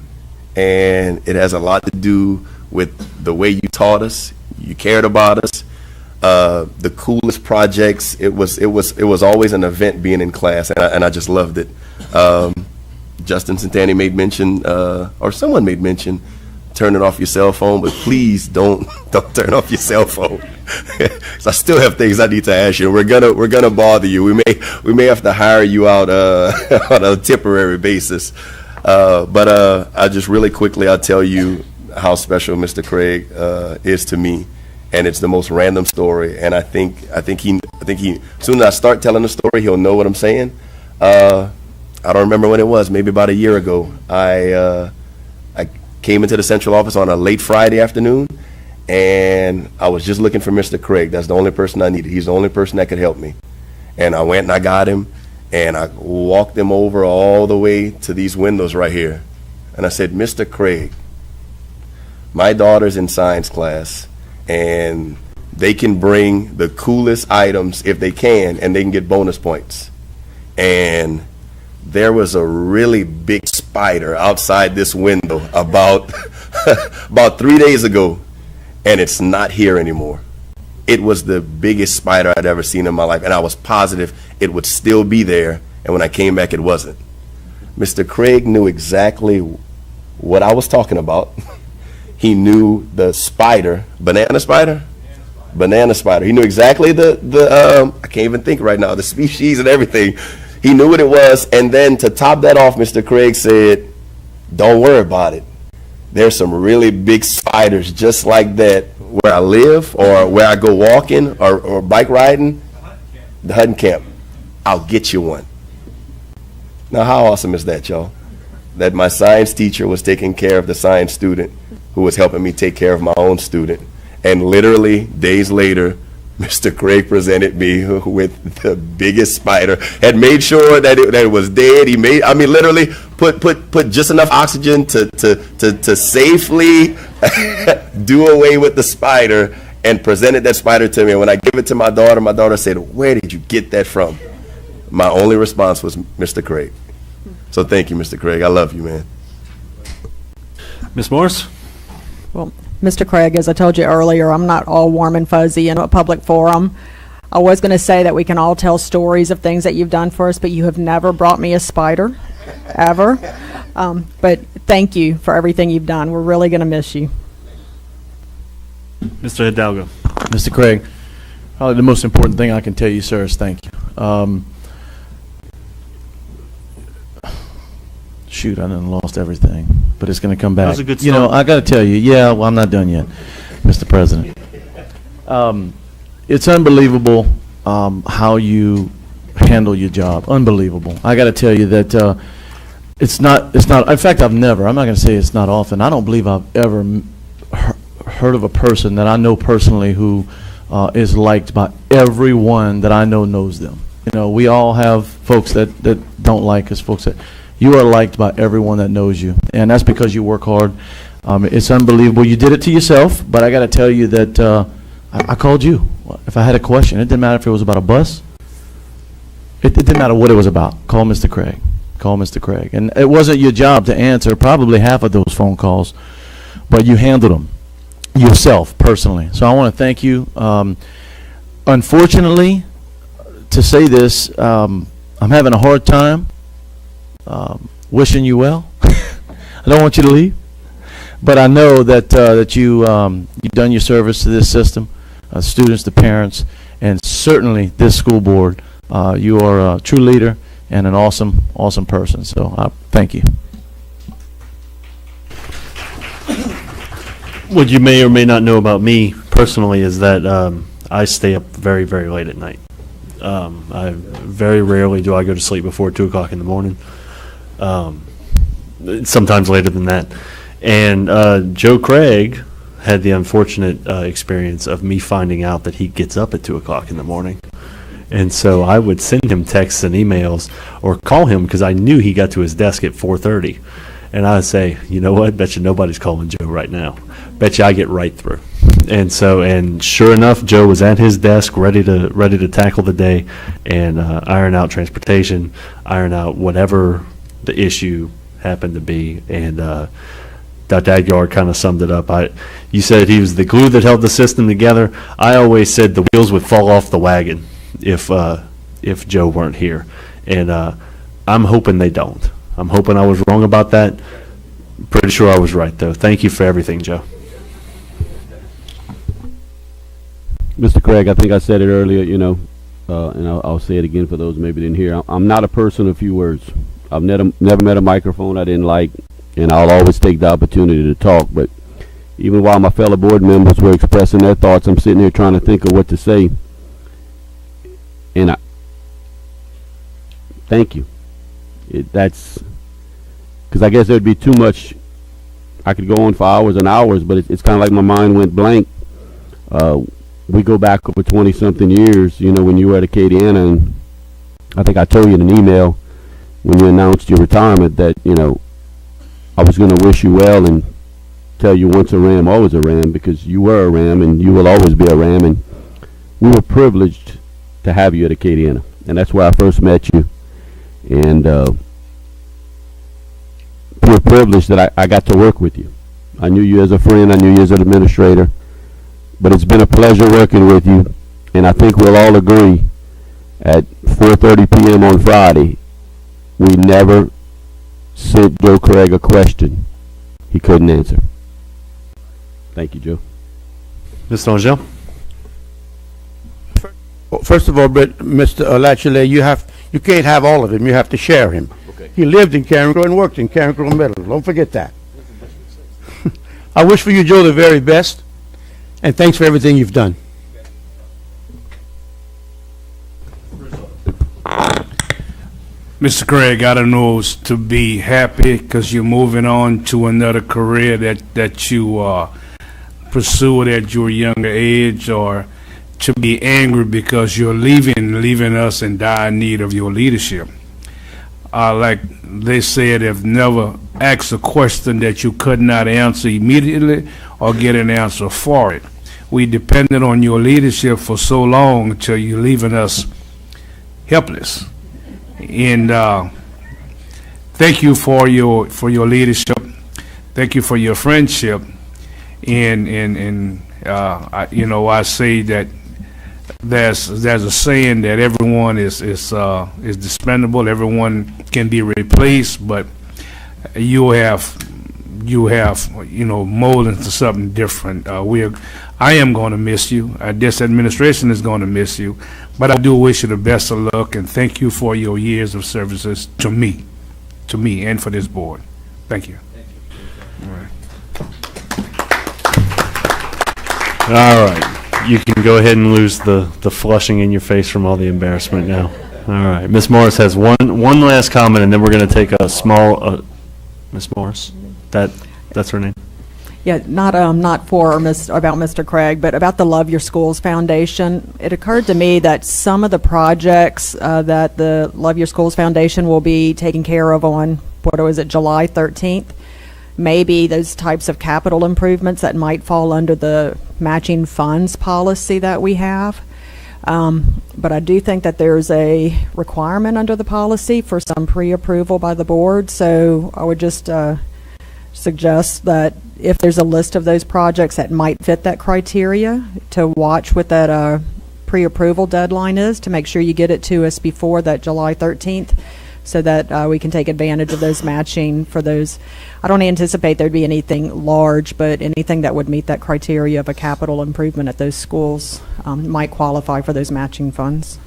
and it has a lot to do with the way you taught us. You cared about us. The coolest projects. It was always an event being in class, and I just loved it. Justin Santani made mention, or someone made mention, turning off your cell phone, but please don't turn off your cell phone. So I still have things I need to ask you. We're gonna bother you. We may have to hire you out on a temporary basis. But I just really quickly, I'll tell you how special Mr. Craig is to me, and it's the most random story. And I think he as soon as I start telling the story, he'll know what I'm saying. I don't remember when it was. Maybe about a year ago. I came into the central office on a late Friday afternoon, and I was just looking for Mr. Craig. That's the only person I needed. He's the only person that could help me. And I went and I got him, and I walked him over all the way to these windows right here. And I said, Mr. Craig, my daughter's in science class, and they can bring the coolest items if they can, and they can get bonus points. And there was a really big spider outside this window about 3 days ago, and it's not here anymore. It was the biggest spider I'd ever seen in my life, and I was positive it would still be there, and when I came back, it wasn't. Mr. Craig knew exactly what I was talking about. He knew the spider, banana spider? Banana spider. He knew exactly the I can't even think right now, the species and everything. He knew what it was, and then to top that off, Mr. Craig said, don't worry about it. There's some really big spiders just like that where I live or where I go walking or bike riding, the hunting camp. I'll get you one. Now, how awesome is that, y'all? That my science teacher was taking care of the science student who was helping me take care of my own student. And literally, days later, Mr. Craig presented me with the biggest spider, had made sure that it was dead. He literally put just enough oxygen to safely do away with the spider and presented that spider to me. And when I gave it to my daughter said, where did you get that from? My only response was, Mr. Craig. So thank you, Mr. Craig. I love you, man. Ms. Morris? Well, Mr. Craig, as I told you earlier, I'm not all warm and fuzzy in a public forum. I was going to say that we can all tell stories of things that you've done for us, but you have never brought me a spider, ever. But thank you for everything you've done. We're really going to miss you. Mr. Hidalgo. Mr. Craig, probably the most important thing I can tell you, sir, is thank you. Shoot, I done lost everything, but it's going to come back. That was a good start. You know, I got to tell you, well, I'm not done yet, Mr. President. It's unbelievable how you handle your job. Unbelievable. I got to tell you that it's not, in fact, I'm not going to say it's not often. I don't believe I've ever heard of a person that I know personally who is liked by everyone that I know knows them. You know, we all have folks that don't like us, folks that... You are liked by everyone that knows you, and that's because you work hard. It's unbelievable. You did it to yourself, but I got to tell you that I called you. If I had a question, it didn't matter if it was about a bus. It didn't matter what it was about. Call Mr. Craig. call Mr. Craig. And it wasn't your job to answer probably half of those phone calls, but you handled them yourself personally. So I want to thank you. Unfortunately, to say this, I'm having a hard time wishing you well. I don't want you to leave, but I know that you've done your service to this system, students, the parents, and certainly this school board. You are a true leader and an awesome person. So thank you. What you may or may not know about me personally is that I stay up very, very late at night. Very rarely do I go to sleep before 2 o'clock in the morning. Sometimes later than that. And Joe Craig had the unfortunate experience of me finding out that he gets up at 2 o'clock in the morning. And so I would send him texts and emails or call him because I knew he got to his desk at 4:30. And I would say, you know what, bet you nobody's calling Joe right now. Bet you I get right through. And so, and sure enough, Joe was at his desk ready to tackle the day and iron out transportation, iron out whatever the issue happened to be. And Dr. Aguilar kind of summed it up. You said he was the glue that held the system together. I always said the wheels would fall off the wagon if Joe weren't here. And I'm hoping they don't. I'm hoping I was wrong about that. Pretty sure I was right, though. Thank you for everything, Joe. Mr. Craig, I think I said it earlier, and I'll say it again for those who maybe didn't hear. I'm not a person of few words. I've never met a microphone I didn't like, and I'll always take the opportunity to talk. But even while my fellow board members were expressing their thoughts, I'm sitting here trying to think of what to say. And thank you. That's because I guess there'd be too much. I could go on for hours and hours, but it's kind of like my mind went blank. We go back over 20-something years, when you were at Acadiana, and I think I told you in an email when you announced your retirement that, I was going to wish you well and tell you once a Ram, always a Ram, because you were a Ram and you will always be a Ram, and we were privileged to have you at Acadiana, and that's where I first met you. And we're privileged that I got to work with you. I knew you as a friend. I knew you as an administrator. But it's been a pleasure working with you. And I think we'll all agree at 4:30 p.m. on Friday, we never sent Joe Craig a question he couldn't answer. Thank you, Joe. Mr. Angel? First of all, Mr. Latchley, you can't have all of him. You have to share him. Okay. He lived in Carencro and worked in Carencro Middle. Don't forget that. I wish for you, Joe, the very best, and thanks for everything you've done. Mr. Craig, I don't know if to be happy because you're moving on to another career that you pursued at your younger age, or to be angry because you're leaving us in dire need of your leadership. Like they said, have never asked a question that you could not answer immediately or get an answer for it. We depended on your leadership for so long until you're leaving us helpless. And thank you for your leadership. Thank you for your friendship. And I say that there's a saying that everyone is dispendable. Everyone can be replaced, but you have molded into something different. I am going to miss you. This administration is going to miss you, but I do wish you the best of luck and thank you for your years of services to me, and for this board. Thank you. All right. You can go ahead and lose the flushing in your face from all the embarrassment now. All right. Ms. Morris has one last comment, and then we're going to take a small. Ms. Morris, that's her name. Yeah, not about Mr. Craig, but about the Love Your Schools Foundation. It occurred to me that some of the projects that the Love Your Schools Foundation will be taking care of on July 13th. Maybe those types of capital improvements that might fall under the matching funds policy that we have. But I do think that there's a requirement under the policy for some pre-approval by the board, so I would just suggest that if there's a list of those projects that might fit that criteria, to watch what that pre-approval deadline is, to make sure you get it to us before that July 13th, so that we can take advantage of those matching for those. I don't anticipate there'd be anything large, but anything that would meet that criteria of a capital improvement at those schools might qualify for those matching funds.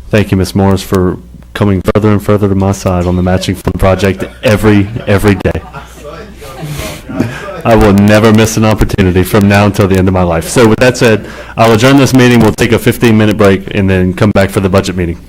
Thank you, Ms. Morris, for coming further and further to my side on the matching fund project every day. I will never miss an opportunity from now until the end of my life. So with that said, I'll adjourn this meeting. We'll take a 15-minute break and then come back for the budget meeting.